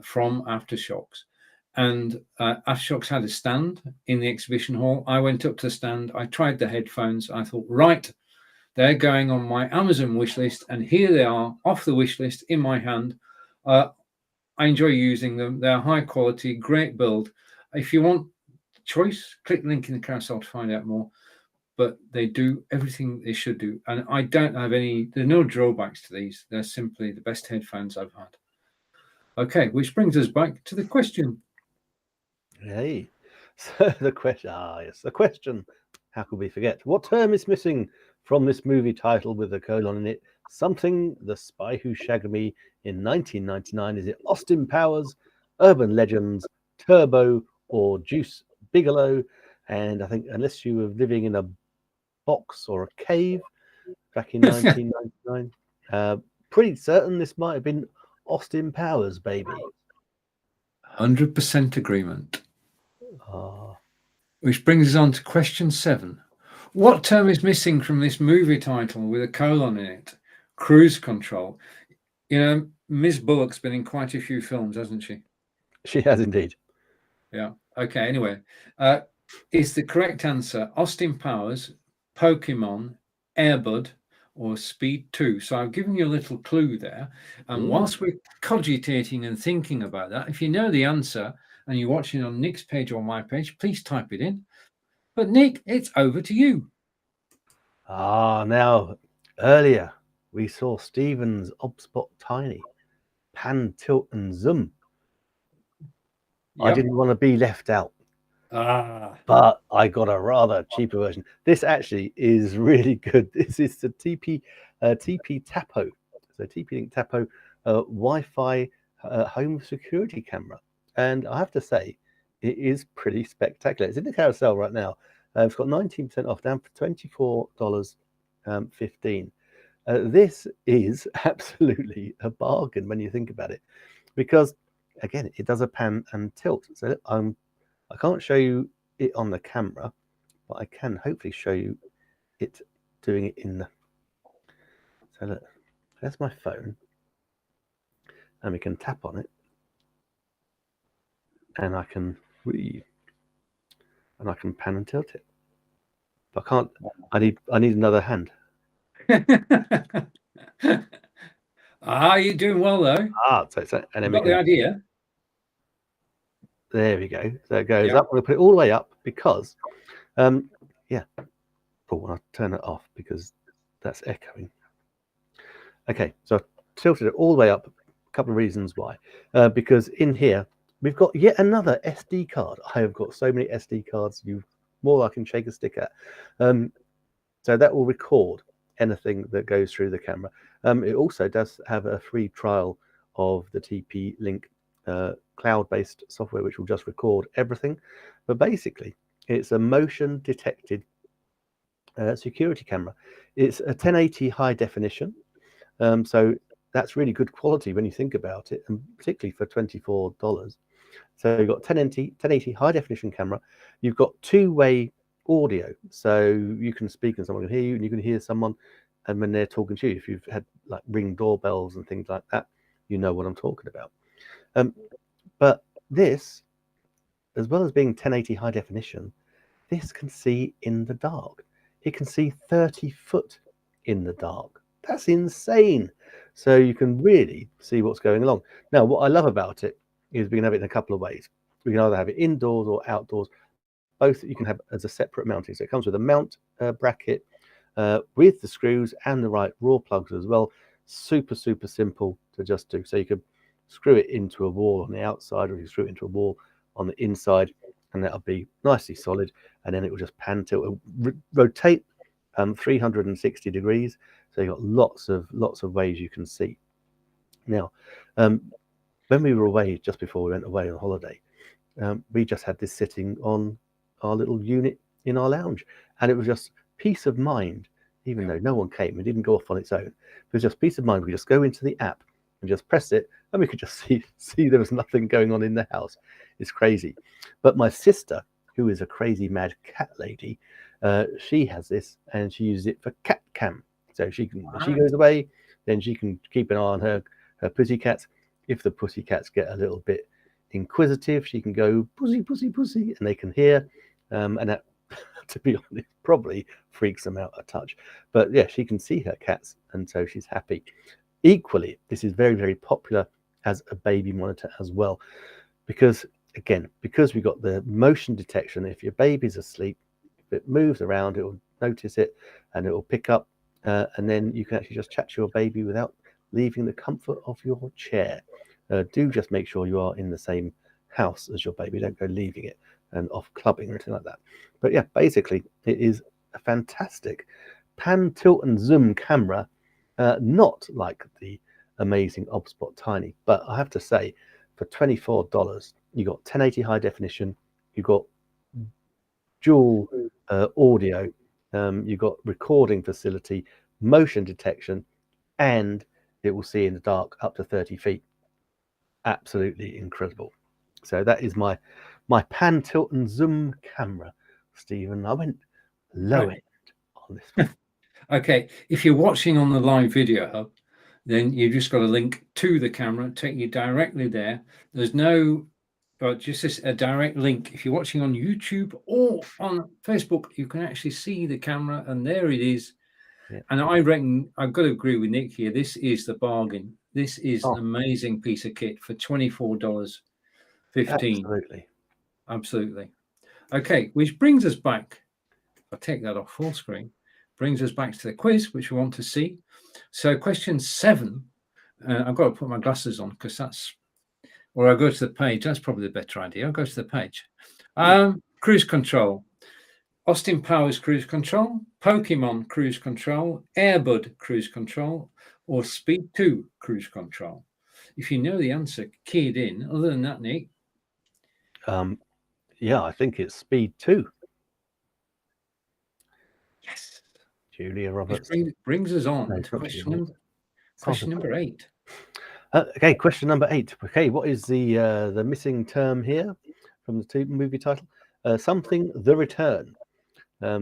from Aftershok's. And Aftershok's had a stand in the exhibition hall. I went up to the stand. I tried the headphones. I thought, right, they're going on my Amazon wish list. And here they are off the wish list in my hand. I enjoy using them. They're high quality, great build. If you want choice, click the link in the carousel to find out more. But they do everything they should do. And I don't have any, there are no drawbacks to these. They're simply the best headphones I've had. Okay, which brings us back to the question. Hey, so the question, yes, the question, how could we forget? What term is missing from this movie title with a colon in it? Something, The Spy Who Shagged Me in 1999. Is it Austin Powers, Urban Legends, Turbo, or Juice Bigelow? And I think unless you were living in a box or a cave back in 1999, pretty certain this might have been Austin Powers, baby. 100% agreement. Which brings us on to question 7. What term is missing from this movie title with a colon in it? Cruise control. You know, Ms. Bullock's been in quite a few films, hasn't she? She has indeed. Yeah. Okay. Anyway, is the correct answer Austin Powers, Pokemon, Airbud, or Speed 2? So I've given you a little clue there. And whilst we're cogitating and thinking about that, if you know the answer and you're watching on Nick's page or my page, please type it in. But Nick, it's over to you. Now, earlier we saw Stephen's Obspot Tiny, pan, tilt, and zoom. Yep. I didn't want to be left out. But I got a rather cheaper version. This actually is really good. This is the TP Tapo. So TP Link Tapo Wi-Fi home security camera. And I have to say, it is pretty spectacular. It's in the carousel right now. It's got 19% off, down for $24.15. This is absolutely a bargain when you think about it, because again, it does a pan and tilt. So I can't show you it on the camera, but I can hopefully show you it doing it in the. So look, there's my phone, and we can tap on it, and I can pan and tilt it. But I can't. I need another hand. You're doing well though. So and then got the idea. There we go. So it goes up. We'll put it all the way up because, yeah. Oh, I'll turn it off because that's echoing. Okay, so I've tilted it all the way up. A couple of reasons why. Because in here we've got yet another SD card. I have got so many SD cards. More I can shake a stick at. So that will record anything that goes through the camera. It also does have a free trial of the TP Link cloud-based software, which will just record everything. But basically, it's a motion detected security camera. It's a 1080 high definition, so that's really good quality when you think about it, and particularly for $24. So you've got 1080 high definition camera. You've got two-way audio, so you can speak and someone can hear you, and you can hear someone, and when they're talking to you, if you've had like Ring doorbells and things like that, you know what I'm talking about. But this, as well as being 1080 high definition, this can see in the dark. It can see 30 foot in the dark. That's insane. So you can really see what's going along. Now, what I love about it is we can have it in a couple of ways. We can either have it indoors or outdoors. Both you can have as a separate mounting. So it comes with a mount bracket with the screws and the right raw plugs as well. Super simple to just do. So you could screw it into a wall on the outside, or you screw it into a wall on the inside, and that'll be nicely solid. And then it will just pan tilt, rotate 360 degrees. So you've got lots of ways you can see. Now, when we were away, just before we went away on holiday, we just had this sitting on our little unit in our lounge, and it was just peace of mind. Even though no one came, it didn't go off on its own. It was just peace of mind. We just go into the app and just press it, and we could just see there was nothing going on in the house. It's crazy. But my sister, who is a crazy mad cat lady, she has this, and she uses it for cat cam. So she can, when she goes away, then she can keep an eye on her pussycats. If the pussycats get a little bit inquisitive, she can go pussy, pussy, pussy, and they can hear. And that, to be honest, probably freaks them out a touch. But yeah, she can see her cats, and so she's happy. Equally, this is very, very popular as a baby monitor as well, because again, because we got the motion detection. If your baby's asleep, if it moves around, it will notice it and it will pick up, and then you can actually just chat to your baby without leaving the comfort of your chair. Do just make sure you are in the same house as your baby. Don't go leaving it and off clubbing or anything like that. But yeah, basically, it is a fantastic pan, tilt, and zoom camera. Not like the amazing Obspot Tiny, but I have to say, for $24, you got 1080 high definition, you got dual audio, you got recording facility, motion detection, and it will see in the dark up to 30 feet. Absolutely incredible. So that is my pan, tilt, and zoom camera, Stephen. I went low end on this one. Okay, if you're watching on the live video hub, then you've just got a link to the camera, take you directly there. There's no, just a direct link. If you're watching on YouTube or on Facebook, you can actually see the camera, and there it is. Yeah. And I reckon I've got to agree with Nick here. This is the bargain. This is an amazing piece of kit for $24.15. Absolutely. Okay, which brings us back. I'll take that off full screen. Brings us back to the quiz, which we want to see. So question 7, I've got to put my glasses on because that's, or I'll go to the page. That's probably the better idea. I'll go to the page. Cruise control. Austin Powers cruise control, Pokemon cruise control, Airbud cruise control, or Speed 2 cruise control. If you know the answer, key it in. Other than that, Nick? Yeah, I think it's Speed 2. Yes. Julia Roberts. Which brings us on to question number 8. Okay, question number 8. Okay, what is the missing term here from the movie title? Something The Return.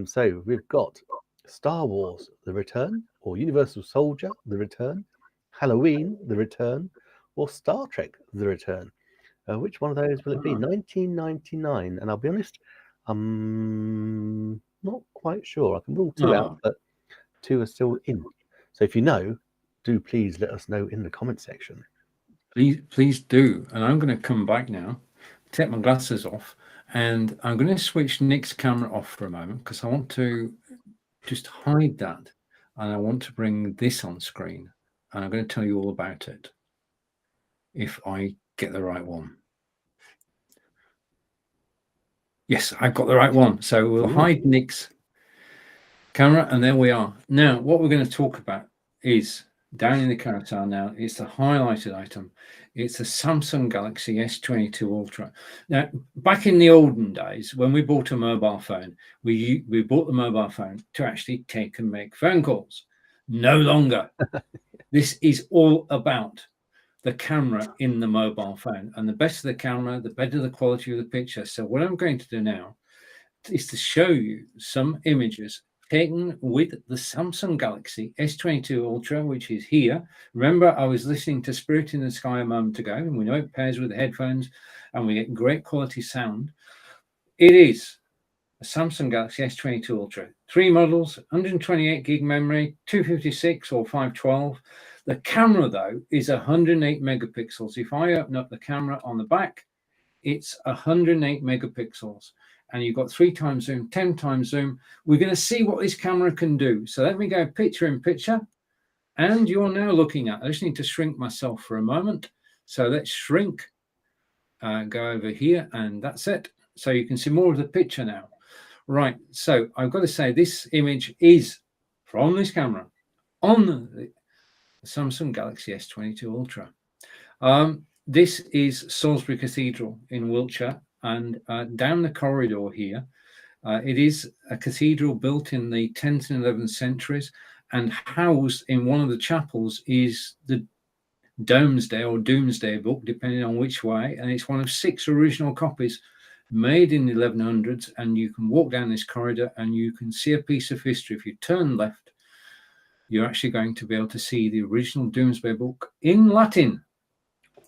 So we've got Star Wars The Return, or Universal Soldier The Return, Halloween The Return, or Star Trek The Return. Which one of those will it be? 1999. And I'll be honest, I'm not quite sure. I can rule 2 out, but 2 are still in. So if you know, do please let us know in the comment section. Please do. And I'm going to come back now, take my glasses off, and I'm going to switch Nick's camera off for a moment because I want to just hide that, and I want to bring this on screen, and I'm going to tell you all about it if I get the right one. Yes, I've got the right one. So we'll hide Nick's camera, and there we are. Now, what we're going to talk about is down in the carousel now. It's the highlighted item. It's the Samsung Galaxy S22 Ultra. Now, back in the olden days, when we bought a mobile phone, we bought the mobile phone to actually take and make phone calls. No longer. This is all about the camera in the mobile phone. And the better the camera, the better the quality of the picture. So what I'm going to do now is to show you some images taken with the Samsung Galaxy S22 Ultra, which is here. Remember, I was listening to Spirit in the Sky a moment ago, and we know it pairs with the headphones, and we get great quality sound. It is a Samsung Galaxy S22 Ultra. 3 models, 128 gig memory, 256 or 512. The camera, though, is 108 megapixels. If I open up the camera on the back, it's 108 megapixels. And you've got 3 times zoom, 10 times zoom. We're going to see what this camera can do. So let me go picture in picture. And you're now looking at, I just need to shrink myself for a moment. So let's shrink, go over here, and that's it. So you can see more of the picture now. Right, so I've got to say this image is from this camera on the Samsung Galaxy S22 Ultra. this is Salisbury Cathedral in Wiltshire, and down the corridor here, it is a cathedral built in the 10th and 11th centuries, and housed in one of the chapels is the Domesday or Doomsday book, depending on which way, and it's one of 6 original copies made in the 1100s. And you can walk down this corridor and you can see a piece of history. If you turn left, you're actually going to be able to see the original Doomsday book in Latin.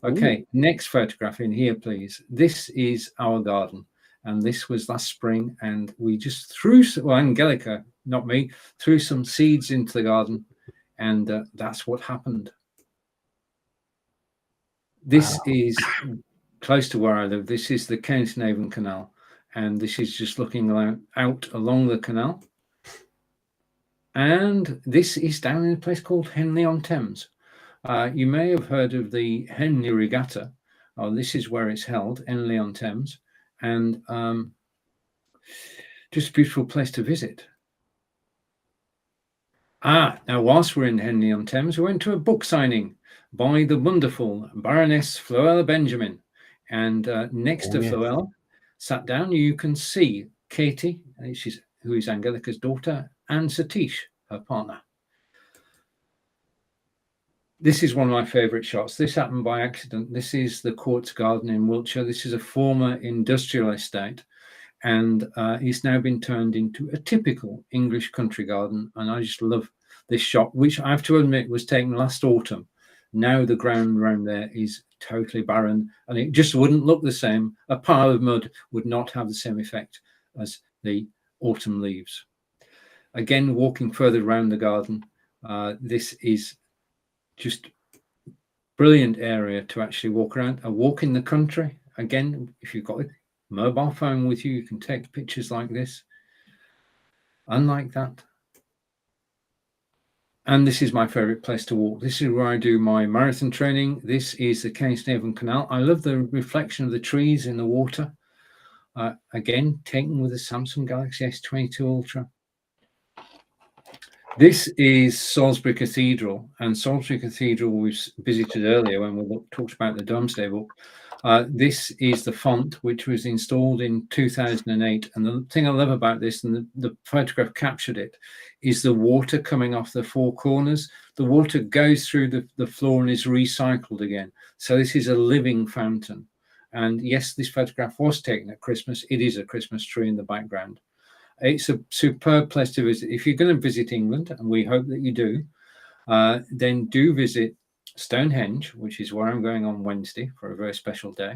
Okay, ooh. Next photograph in here, please. This is our garden, and this was last spring, and we just threw, well, Angelica, not me, threw some seeds into the garden, and that's what happened. This is close to where I live. This is the Kensington Canal, and this is just looking out along the canal. And this is down in a place called Henley-on-Thames. You may have heard of the Henley Regatta. This is where it's held, Henley-on-Thames, and just a beautiful place to visit. Now whilst we're in Henley-on-Thames, we went to a book signing by the wonderful Baroness Floella Benjamin, and next to Floella, sat down, you can see Katie, who is Angelica's daughter, and Satish, her partner. This is one of my favourite shots. This happened by accident. This is the Quartz Garden in Wiltshire. This is a former industrial estate, and it's now been turned into a typical English country garden. And I just love this shot, which I have to admit was taken last autumn. Now the ground around there is totally barren, and it just wouldn't look the same. A pile of mud would not have the same effect as the autumn leaves. Again, walking further around the garden, this is just brilliant area to actually walk around. A walk in the country. Again, if you've got a mobile phone with you, you can take pictures like this, unlike that. And this is my favorite place to walk. This is where I do my marathon training. This is the Kensington Canal. I love the reflection of the trees in the water. Again, taken with the Samsung Galaxy S22 Ultra. This is Salisbury Cathedral, and Salisbury Cathedral we visited earlier when we talked about the Domesday book. This is the font, which was installed in 2008. And the thing I love about this, and the photograph captured it, is the water coming off the 4 corners. The water goes through the floor and is recycled again. So this is a living fountain. And yes, this photograph was taken at Christmas. It is a Christmas tree in the background. It's a superb place to visit. If you're going to visit England, and we hope that you do, then do visit Stonehenge, which is where I'm going on Wednesday for a very special day,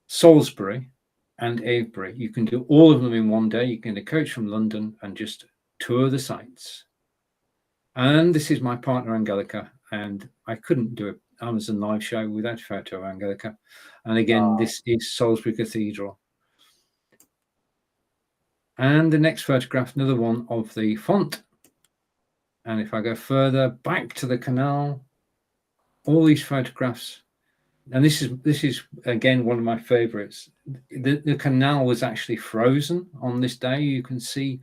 Salisbury and Avebury. You can do all of them in one day. You can get a coach from London and just tour the sites. And this is my partner, Angelica, and I couldn't do an Amazon live show without a photo of Angelica. And again, this is Salisbury Cathedral. And the next photograph, another one of the font. And if I go further back to the canal, all these photographs, and this is again one of my favorites. The canal was actually frozen on this day. You can see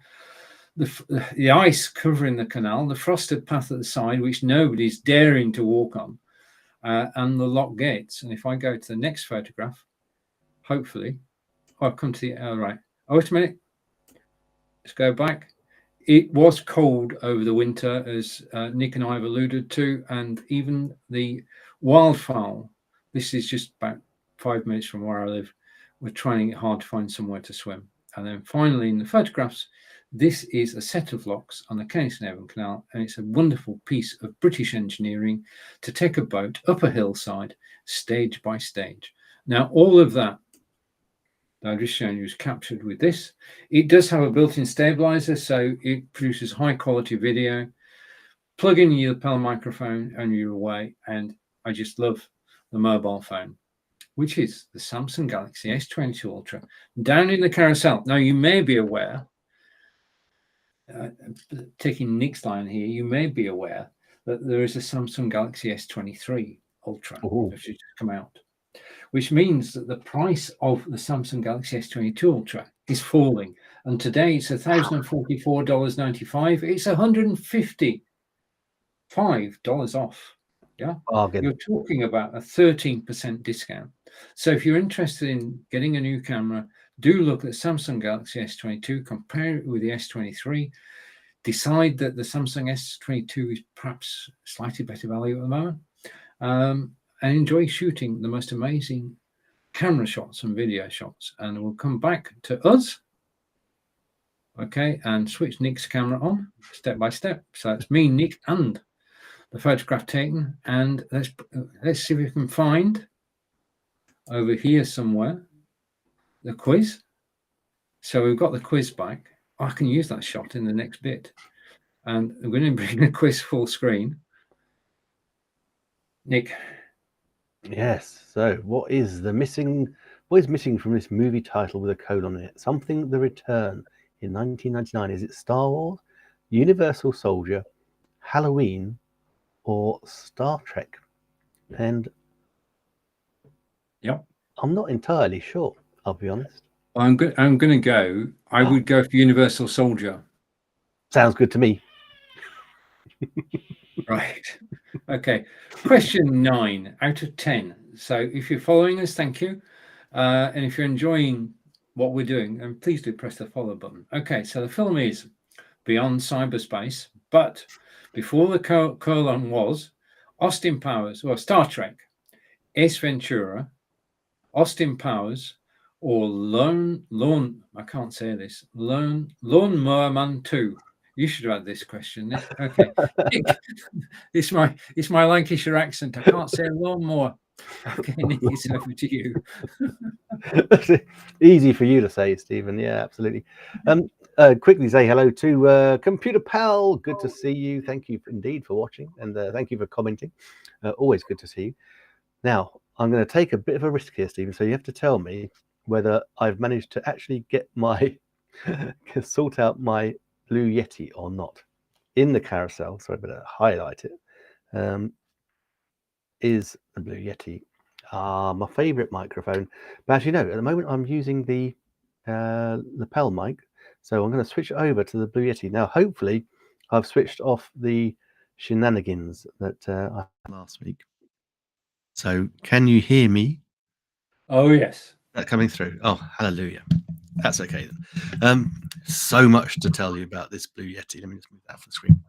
the ice covering the canal, the frosted path at the side, which nobody's daring to walk on, and the lock gates. And if I go to the next photograph, hopefully, I'll come to the right. Oh, wait a minute. Let's go back. It was cold over the winter, as Nick and I have alluded to, and even the wildfowl, this is just about 5 minutes from where I live, we're trying it hard to find somewhere to swim. And then finally in the photographs, this is a set of locks on the Kensington Canal, and it's a wonderful piece of British engineering to take a boat up a hillside, stage by stage. Now, all of that I've just shown you is captured with this. It does have a built-in stabilizer, so it produces high quality video. Plug in your lapel microphone and you're away. And I just love the mobile phone, which is the Samsung Galaxy S22 Ultra, down in the carousel. Now, you may be aware, taking Nick's line here, you may be aware that there is a Samsung Galaxy S23 Ultra, which has just come out, which means that the price of the Samsung Galaxy S22 Ultra is falling. And today it's $1,044.95. It's $155 off. Yeah, Bargain. you're talking about a 13% discount. So if you're interested in getting a new camera, do look at Samsung Galaxy S22, compare it with the S23, decide that the Samsung S22 is perhaps slightly better value at the moment, and enjoy shooting the most amazing camera shots and video shots. And we'll come back to us, okay, and switch Nick's camera on step by step. So it's me, Nick, and the photograph taken, and let's see if we can find over here somewhere the quiz. So we've got the quiz back. I can use that shot in the next bit, and I'm going to bring the quiz full screen. Nick. Yes. So what is missing from this movie title with a colon in it? Something The Return in 1999. Is it Star Wars, Universal Soldier, Halloween, or Star Trek? And Yep. I'm not entirely sure, I'll be honest. I'm going to go. I would go for Universal Soldier. Sounds good to me. Right. Okay. Question 9 out of 10. So if you're following us, thank you. And if you're enjoying what we're doing, then please do press the follow button. Okay. So the film is Beyond Cyberspace, but before the colon was Austin Powers, or Star Trek, Ace Ventura, Austin Powers, or I can't say this, Lawnmower Man 2. You should have had this question, Nick. Okay. Nick, it's my Lancashire accent. I can't say lawnmower. Okay, Nick, it's over to you. Easy for you to say, Stephen. Yeah, absolutely. Quickly say hello to Computer Pal. Good to see you. Thank you indeed for watching, and thank you for commenting. Always good to see you. Now, I'm going to take a bit of a risk here, Stephen. So you have to tell me whether I've managed to actually get my sort out my Blue Yeti or not. In the carousel, so I better highlight it. Is the Blue Yeti my favorite microphone? But as you know, at the moment I'm using the lapel mic, so I'm going to switch over to the Blue Yeti. Now, hopefully, I've switched off the shenanigans that I had last week. So, can you hear me? Oh, yes. That coming through. Oh, hallelujah. That's okay then. So much to tell you about this Blue Yeti. Let me just move that for the screen.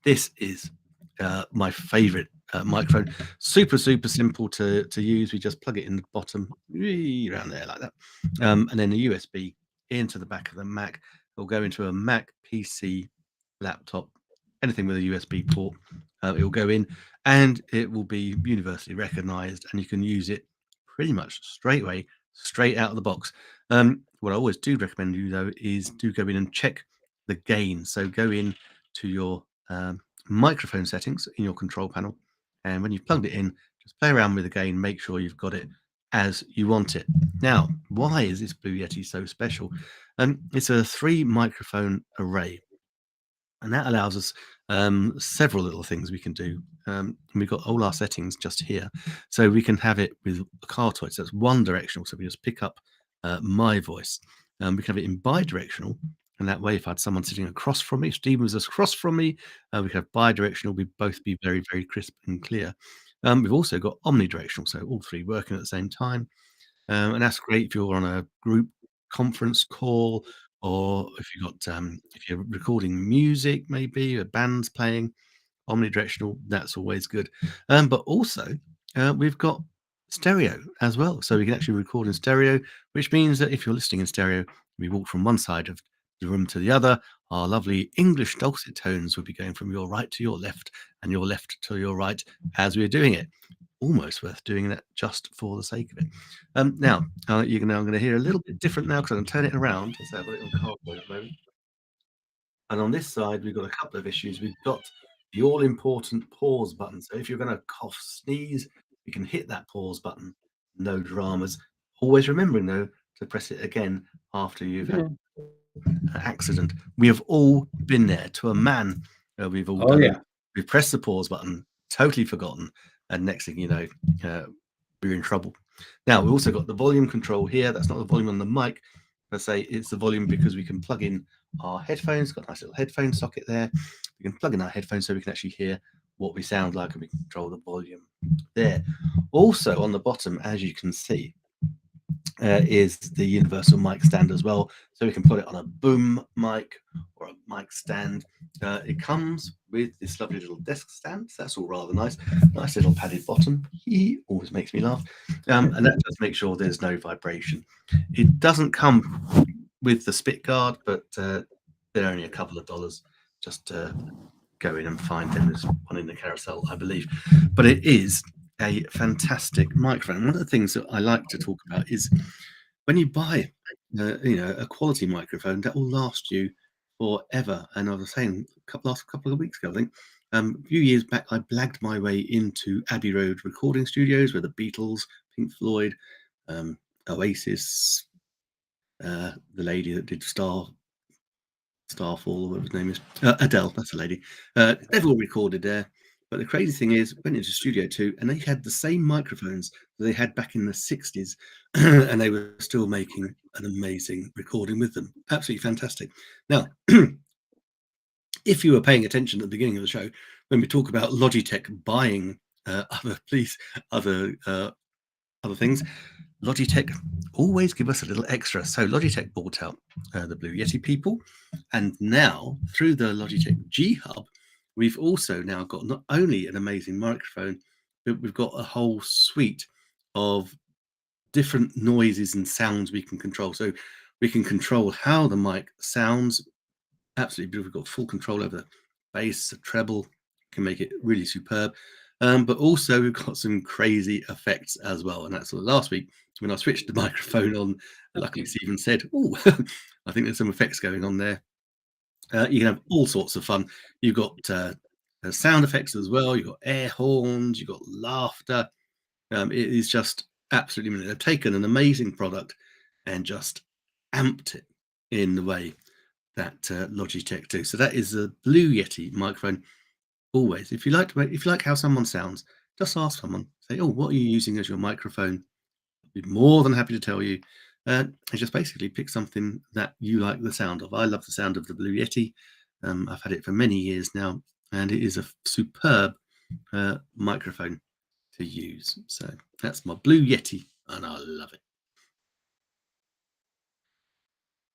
This is my favorite microphone. Super simple to use. We just plug it in the bottom, around there like that, and then the USB into the back of the Mac. It'll go into a Mac, PC, laptop, anything with a USB port. It will go in, and it will be universally recognized, and you can use it pretty much straight away, straight out of the box. What I always do recommend you though is do go in and check the gain. So go in to your microphone settings in your control panel, and when you've plugged it in, just play around with the gain, make sure you've got it as you want it. Now, why is this Blue Yeti so special? It's a 3 microphone array, and that allows us several little things we can do. We've got all our settings just here, so we can have it with a car toy, so it's one directional, so we just pick up my voice. We can have it in bi-directional, and that way, if I had someone sitting across from me, if Stephen was across from me, we could have bi-directional. We'd both be very crisp and clear. We've also got omnidirectional, so all 3 working at the same time. And that's great if you're on a group conference call, or if you've got if you're recording music, maybe a band's playing. Omnidirectional, that's always good. But also, we've got stereo as well, so we can actually record in stereo, which means that if you're listening in stereo, we walk from one side of the room to the other. Our lovely English dulcet tones will be going from your right to your left, and your left to your right as we're doing it. Almost worth doing that just for the sake of it. Now, I'm going to hear a little bit different now because I'm going to turn it around. Let's have a little cardboard at the moment. And on this side, we've got a couple of issues. We've got the all-important pause button. So if you're going to cough, sneeze, you can hit that pause button. No dramas. Always remembering, though, to press it again after you've had an accident. We have all been there to a man. We've all done it. We've pressed the pause button, totally forgotten, and next thing you know, we're in trouble. Now, we've also got the volume control here. That's not the volume on the mic per se. It's the volume because we can plug in our headphones. Got a nice little headphone socket there. We can plug in our headphones so we can actually hear what we sound like, and we control the volume there. Also on the bottom, as you can see, is the universal mic stand as well, so we can put it on a boom mic or a mic stand. It comes with this lovely little desk stand, so that's all rather nice. Nice little padded bottom. He always makes me laugh, and that does make sure there's no vibration. It doesn't come with the spit guard, but they're only a couple of dollars. Just go in and find them. There's one in the carousel, I believe, but it is a fantastic microphone. One of the things that I like to talk about is when you buy a quality microphone, that will last you forever. And I was saying last couple of weeks ago, I think, a few years back, I blagged my way into Abbey Road recording studios where the Beatles, Pink Floyd, Oasis, the lady that did Starfall, whatever his name is, Adele, that's a lady. They've all recorded there. But the crazy thing is, went into Studio 2 and they had the same microphones that they had back in the 60s, and they were still making an amazing recording with them. Absolutely fantastic. Now, if you were paying attention at the beginning of the show, when we talk about Logitech buying other things, Logitech always give us a little extra. So Logitech bought out the Blue Yeti people, and now through the Logitech G Hub, we've also now got not only an amazing microphone, but we've got a whole suite of different noises and sounds we can control. So we can control how the mic sounds. Absolutely beautiful. We've got full control over the bass, the treble, can make it really superb. But also we've got some crazy effects as well. And that's last week when I switched the microphone on, luckily Stephen said, "Oh, I think there's some effects going on there." You can have all sorts of fun. You've got sound effects as well. You've got air horns. You've got laughter. It is just absolutely brilliant. They've taken an amazing product and just amped it in the way that Logitech do. So that is the Blue Yeti microphone. Always, if you like how someone sounds, just ask someone. Say, "Oh, what are you using as your microphone?" I'd be more than happy to tell you. And just basically pick something that you like the sound of. I love the sound of the Blue Yeti. I've had it for many years now, and it is a superb microphone to use. So that's my Blue Yeti, and I love it.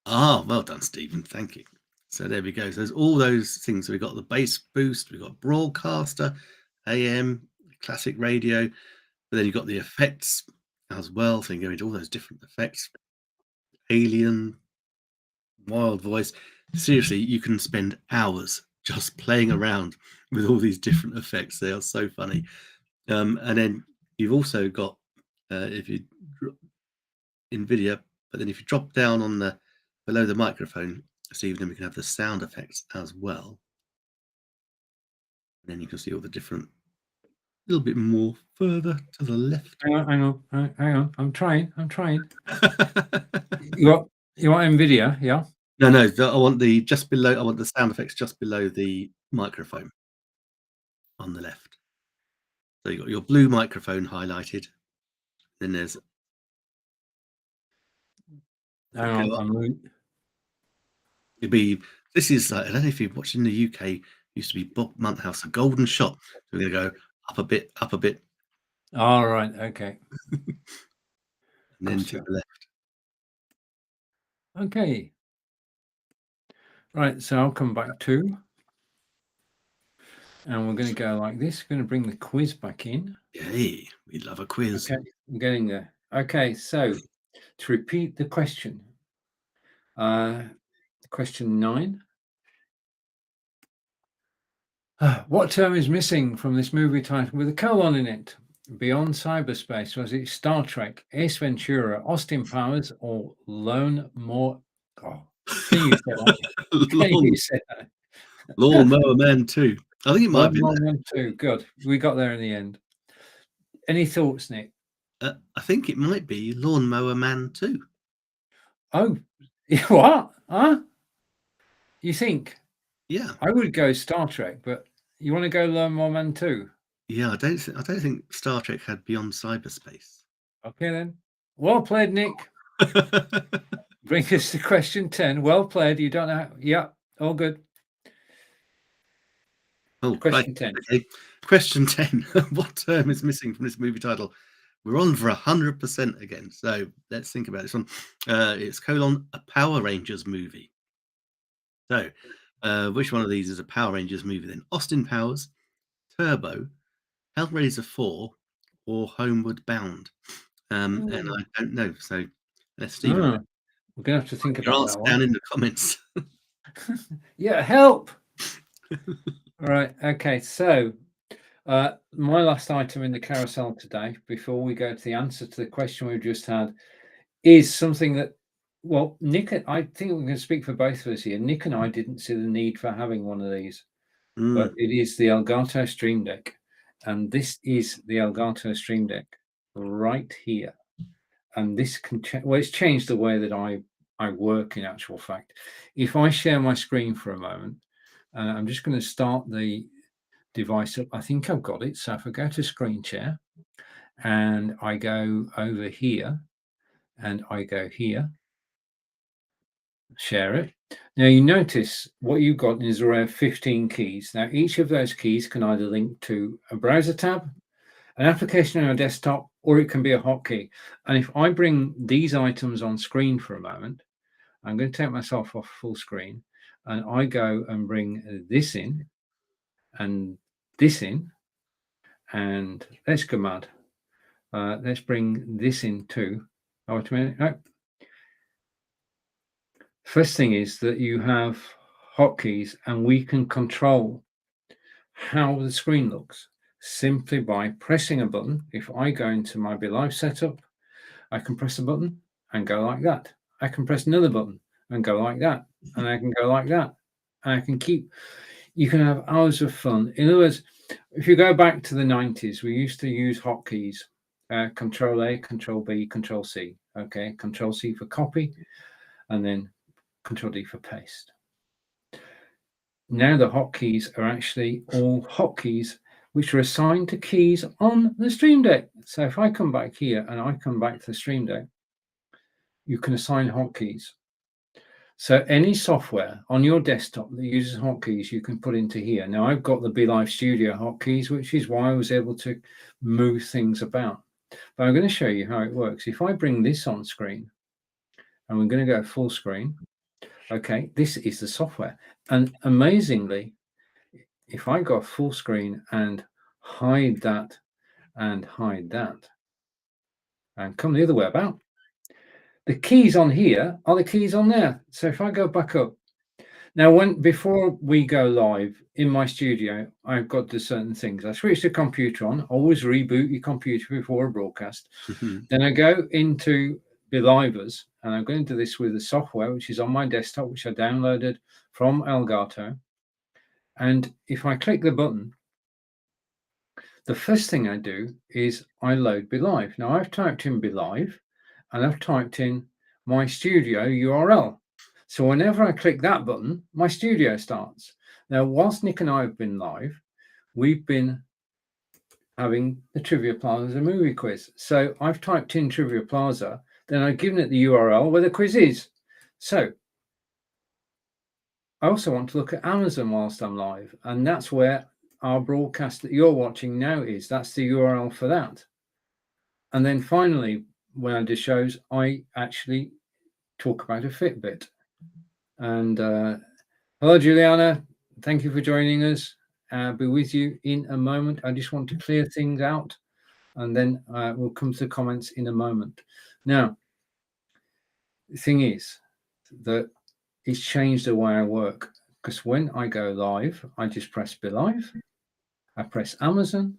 Ah, well done, Stephen. Thank you. So there we go. So there's all those things. So we've got the bass boost, we've got broadcaster, AM, classic radio, but then you've got the effects as well. So you can go into all those different effects. Alien, wild voice. Seriously, you can spend hours just playing around with all these different effects. They are so funny. And then you've also got, if you NVIDIA, but then if you drop down on the below the microphone, Steve, then we can have the sound effects as well. And then you can see all the different, a little bit more further to the left. Hang on. I'm trying. You want NVIDIA? Yeah. No, I want just below. I want the sound effects just below the microphone on the left. So you got your blue microphone highlighted. Then there's. It'd be. This is like, I don't know if you've watched in the UK. Used to be Bob Monthouse, a golden shot. So we're going to go up a bit, up a bit. All right. Okay. And then to the left. Okay. Right. So I'll come back to. And we're going to go like this. We're going to bring the quiz back in. Yay, we love a quiz. Okay, I'm getting there. Okay, so to repeat the question, question 9. What term is missing from this movie title with a colon in it? Beyond cyberspace, was it Star Trek, Ace Ventura, Austin Powers, or Lone More? Oh, can you say that? Can you say that? Lawnmower Man 2. I think it might be Lawnmower Man 2. Good. We got there in the end. Any thoughts, Nick? I think it might be Lawnmower Man 2. Oh, what? Huh? You think? Yeah. I would go Star Trek, but you want to go Lawnmower Man 2? Yeah, I don't think Star Trek had Beyond Cyberspace. Okay then. Well played, Nick. Bring us to question 10. Well played. You don't know. Yeah, all good. Oh, question 10. Okay. Question 10. What term is missing from this movie title? We're on for 100% again. So let's think about this one. It's a Power Rangers movie. So which one of these is a Power Rangers movie then? Austin Powers, Turbo, Hellraiser 4, or Homeward Bound? And I don't know. So Stephen, we're going to have to think your about answer that one. down in the comments. Yeah, help. All right. Okay. So my last item in the carousel today, before we go to the answer to the question we've just had, is something that, well, Nick, I think we're going to speak for both of us here. Nick and I didn't see the need for having one of these, but it is the Elgato Stream Deck. And this is the Elgato Stream Deck right here. And this can well, it's changed the way that I work in actual fact. If I share my screen for a moment, and I'm just going to start the device up. I think I've got it. So if I go to screen share and I go over here and I go here, share it. Now you notice what you've got is around 15 keys. Now each of those keys can either link to a browser tab, an application on a desktop, or it can be a hotkey. And if I bring these items on screen for a moment, I'm going to take myself off full screen and I go and bring this in and this in, and let's go mad. Let's bring this in too. Oh, wait a minute. No. First thing is that you have hotkeys and we can control how the screen looks simply by pressing a button. If I go into my Be Live setup, I can press a button and go like that. I can press another button and go like that. And I can go like that. And I can you can have hours of fun. In other words, if you go back to the 90s, we used to use hotkeys, Control A, Control B, Control C. Okay, Control C for copy, and then Control D for paste. Now the hotkeys are actually all hotkeys which are assigned to keys on the Stream Deck. So if I come back here and I come back to the Stream Deck, you can assign hotkeys. So any software on your desktop that uses hotkeys, you can put into here. Now I've got the Be Live Studio hotkeys, which is why I was able to move things about. But I'm going to show you how it works. If I bring this on screen, and we're going to go full screen, okay, this is the software. And amazingly, if I go full screen and hide that, and come the other way about, the keys on here are the keys on there. So if I go back up, now before we go live in my studio, I've got to do certain things. I switch the computer on, always reboot your computer before a broadcast. Then I go into Be Livers, and I'm going to do this with the software, which is on my desktop, which I downloaded from Elgato. And if I click the button, the first thing I do is I load Be Live. Now I've typed in Be Live and I've typed in my studio URL. So whenever I click that button, my studio starts. Now, whilst Nick and I have been live, we've been having the Triviaplaza movie quiz. So I've typed in Triviaplaza, then I've given it the URL where the quiz is. So I also want to look at Amazon whilst I'm live, and that's where our broadcast that you're watching now is. That's the URL for that. And then finally, when I do shows, I actually talk about a Fitbit. And hello, Juliana. Thank you for joining us. I'll be with you in a moment. I just want to clear things out, and then we'll come to the comments in a moment. Now, the thing is that it's changed the way I work, because when I go live, I just press Be Live, I press Amazon,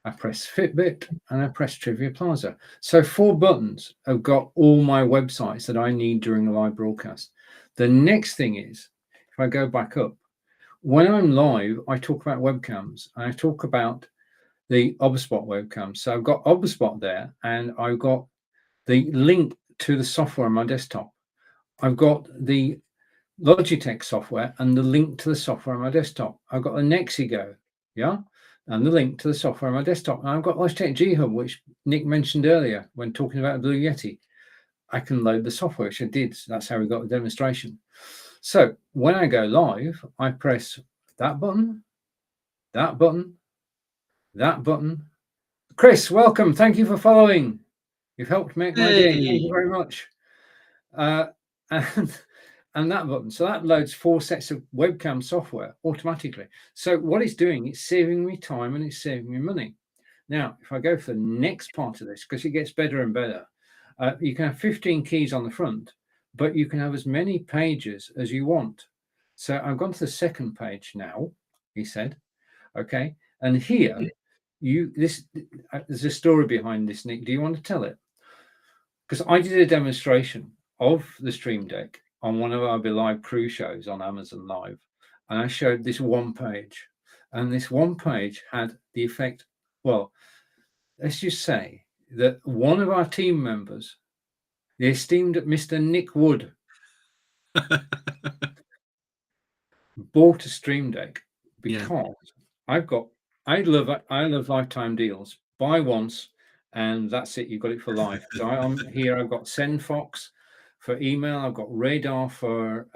I press Fitbit, and I press Triviaplaza. So 4 buttons have got all my websites that I need during a live broadcast. The next thing is, if I go back up, when I'm live, I talk about webcams. I talk about the OBSBot webcam. So I've got OBSBot there, and I've got the link to the software on my desktop. I've got the Logitech software and the link to the software on my desktop. I've got the Nexigo, yeah, and the link to the software on my desktop. And I've got Logitech G Hub, which Nick mentioned earlier when talking about Blue Yeti. I can load the software, which I did. So that's how we got the demonstration. So when I go live, I press that button, that button. Chris, welcome. Thank you for following. You've helped make my day. Thank you Hey. very much. And and that button. So that loads 4 sets of webcam software automatically. So what it's doing, it's saving me time and it's saving me money. Now, if I go for the next part of this, because it gets better and better, you can have 15 keys on the front, but you can have as many pages as you want. So I've gone to the second page now, he said. Okay. And here, there's a story behind this, Nick. Do you want to tell it? Because I did a demonstration of the Stream Deck on one of our live cruise shows on Amazon Live, and I showed this one page, and this one page had the effect. Well, let's just say that one of our team members, the esteemed Mr. Nick Wood, bought a Stream Deck because I love lifetime deals. Buy once and that's it. You've got it for life. So I'm here. I've got SendFox for email. I've got Radar for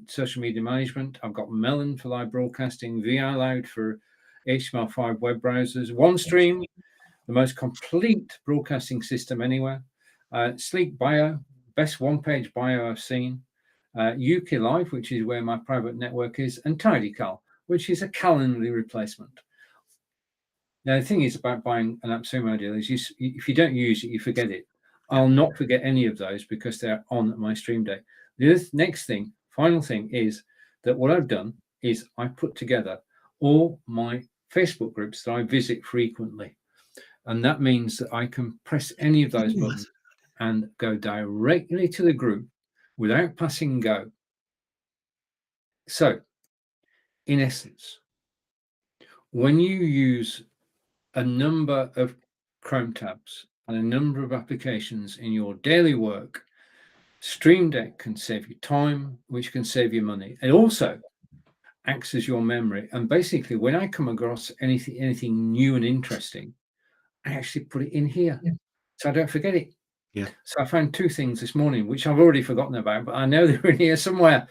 social media management. I've got Melon for live broadcasting. ViLoud for HTML5 web browsers. OneStream, the most complete broadcasting system anywhere. Sleek Bio, best one-page bio I've seen. UK Live, which is where my private network is, and TidyCal, which is a Calendly replacement. Now, the thing is about buying an AppSumo deal is if you don't use it, you forget it. I'll not forget any of those because they're on my Stream Deck. The next thing, final thing, is that what I've done is I put together all my Facebook groups that I visit frequently. And that means that I can press any of those buttons and go directly to the group without passing go. So, in essence, when you use a number of Chrome tabs and a number of applications in your daily work, Stream Deck can save you time, which can save you money. It also acts as your memory. And basically, when I come across anything new and interesting, I actually put it in here so I don't forget it. Yeah. So I found 2 things this morning, which I've already forgotten about, but I know they're in here somewhere.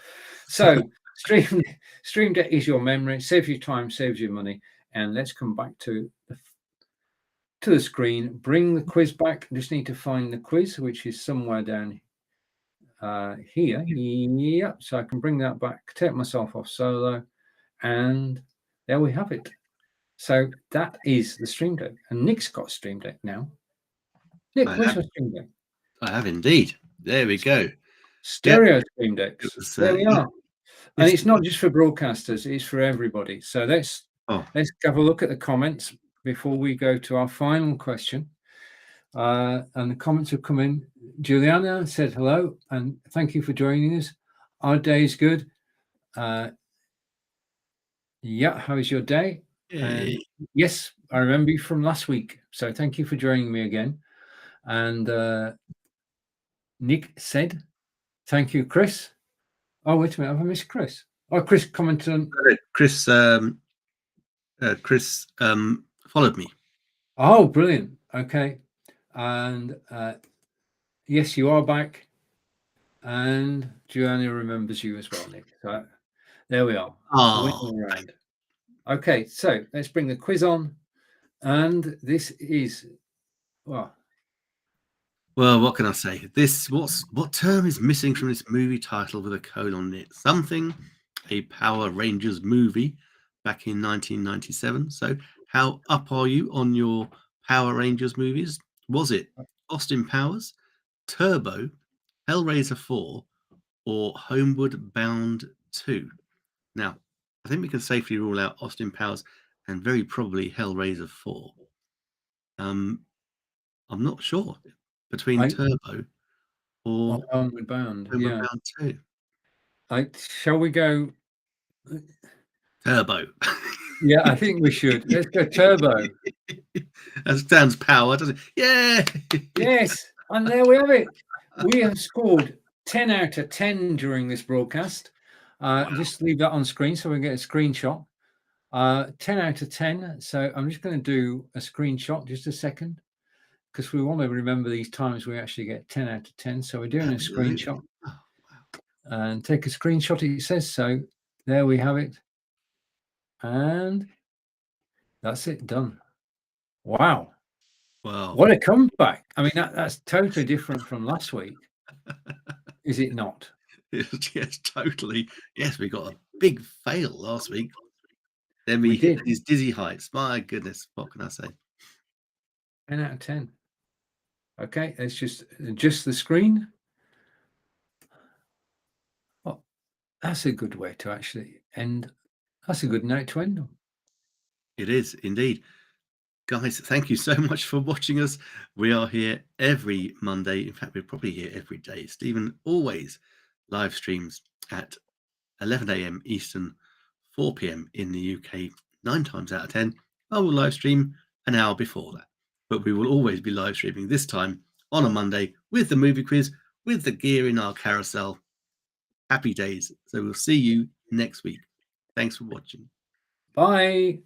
So Stream Deck is your memory, saves you time, saves you money. And let's come back to the screen. Bring the quiz back. I just need to find the quiz, which is somewhere down here. Yeah, so I can bring that back, take myself off solo, and there we have it. So that is the Stream Deck. And Nick's got Stream Deck now. Nick, where's your Stream Deck? I have indeed. There we go. Stereo Stream Decks. There we are. And it's not just for broadcasters, it's for everybody. So let's have a look at the comments before we go to our final question. And the comments have come in. Juliana said hello and thank you for joining us. Our day is good. Yeah, how is your day? And yes, I remember you from last week. So thank you for joining me again. And Nick said, thank you, Chris. Oh, wait a minute, have I missed Chris? Oh, Chris commented on. Chris followed me. Oh, brilliant. Okay. And yes, you are back. And Joanna remembers you as well, Nick. So there we are. Around. Okay, so let's bring the quiz on. And this is, well, what can I say? What term is missing from this movie title with a colon in it? Something, a Power Rangers movie back in 1997. So how up are you on your Power Rangers movies? Was it Austin Powers, Turbo, Hellraiser 4, or Homeward Bound 2? Now, I think we can safely rule out Austin Powers and very probably Hellraiser 4. I'm not sure between Turbo or Homeward Bound. Homeward Bound 2. Shall we go Turbo? Yeah, I think we should. Let's go Turbo. That sounds power, doesn't it? Yeah. Yes, and there we have it. We have scored 10 out of 10 during this broadcast. Just leave that on screen so we can get a screenshot. 10 out of 10. So I'm just going to do a screenshot, just a second, because we want to remember these times we actually get 10 out of 10. So we're doing a screenshot. Oh, wow. And take a screenshot, it says so. There we have it. And that's it, done. Wow. Wow. What a comeback. I mean, that's totally different from last week. Is it not? Yes, totally. Yes, we got a big fail last week. Then we hit did. these dizzy heights. My goodness, what can I say? 10 out of 10. Okay, let's just adjust the screen. Oh, that's a good way to actually end. That's a good note to end on. It is indeed. Guys, thank you so much for watching us. We are here every Monday. In fact, we're probably here every day. Stephen always live streams at 11 a.m. Eastern, 4 p.m. in the UK. 9 times out of 10, I will live stream an hour before that. But we will always be live streaming this time on a Monday with the movie quiz, with the gear in our carousel. Happy days. So we'll see you next week. Thanks for watching. Bye.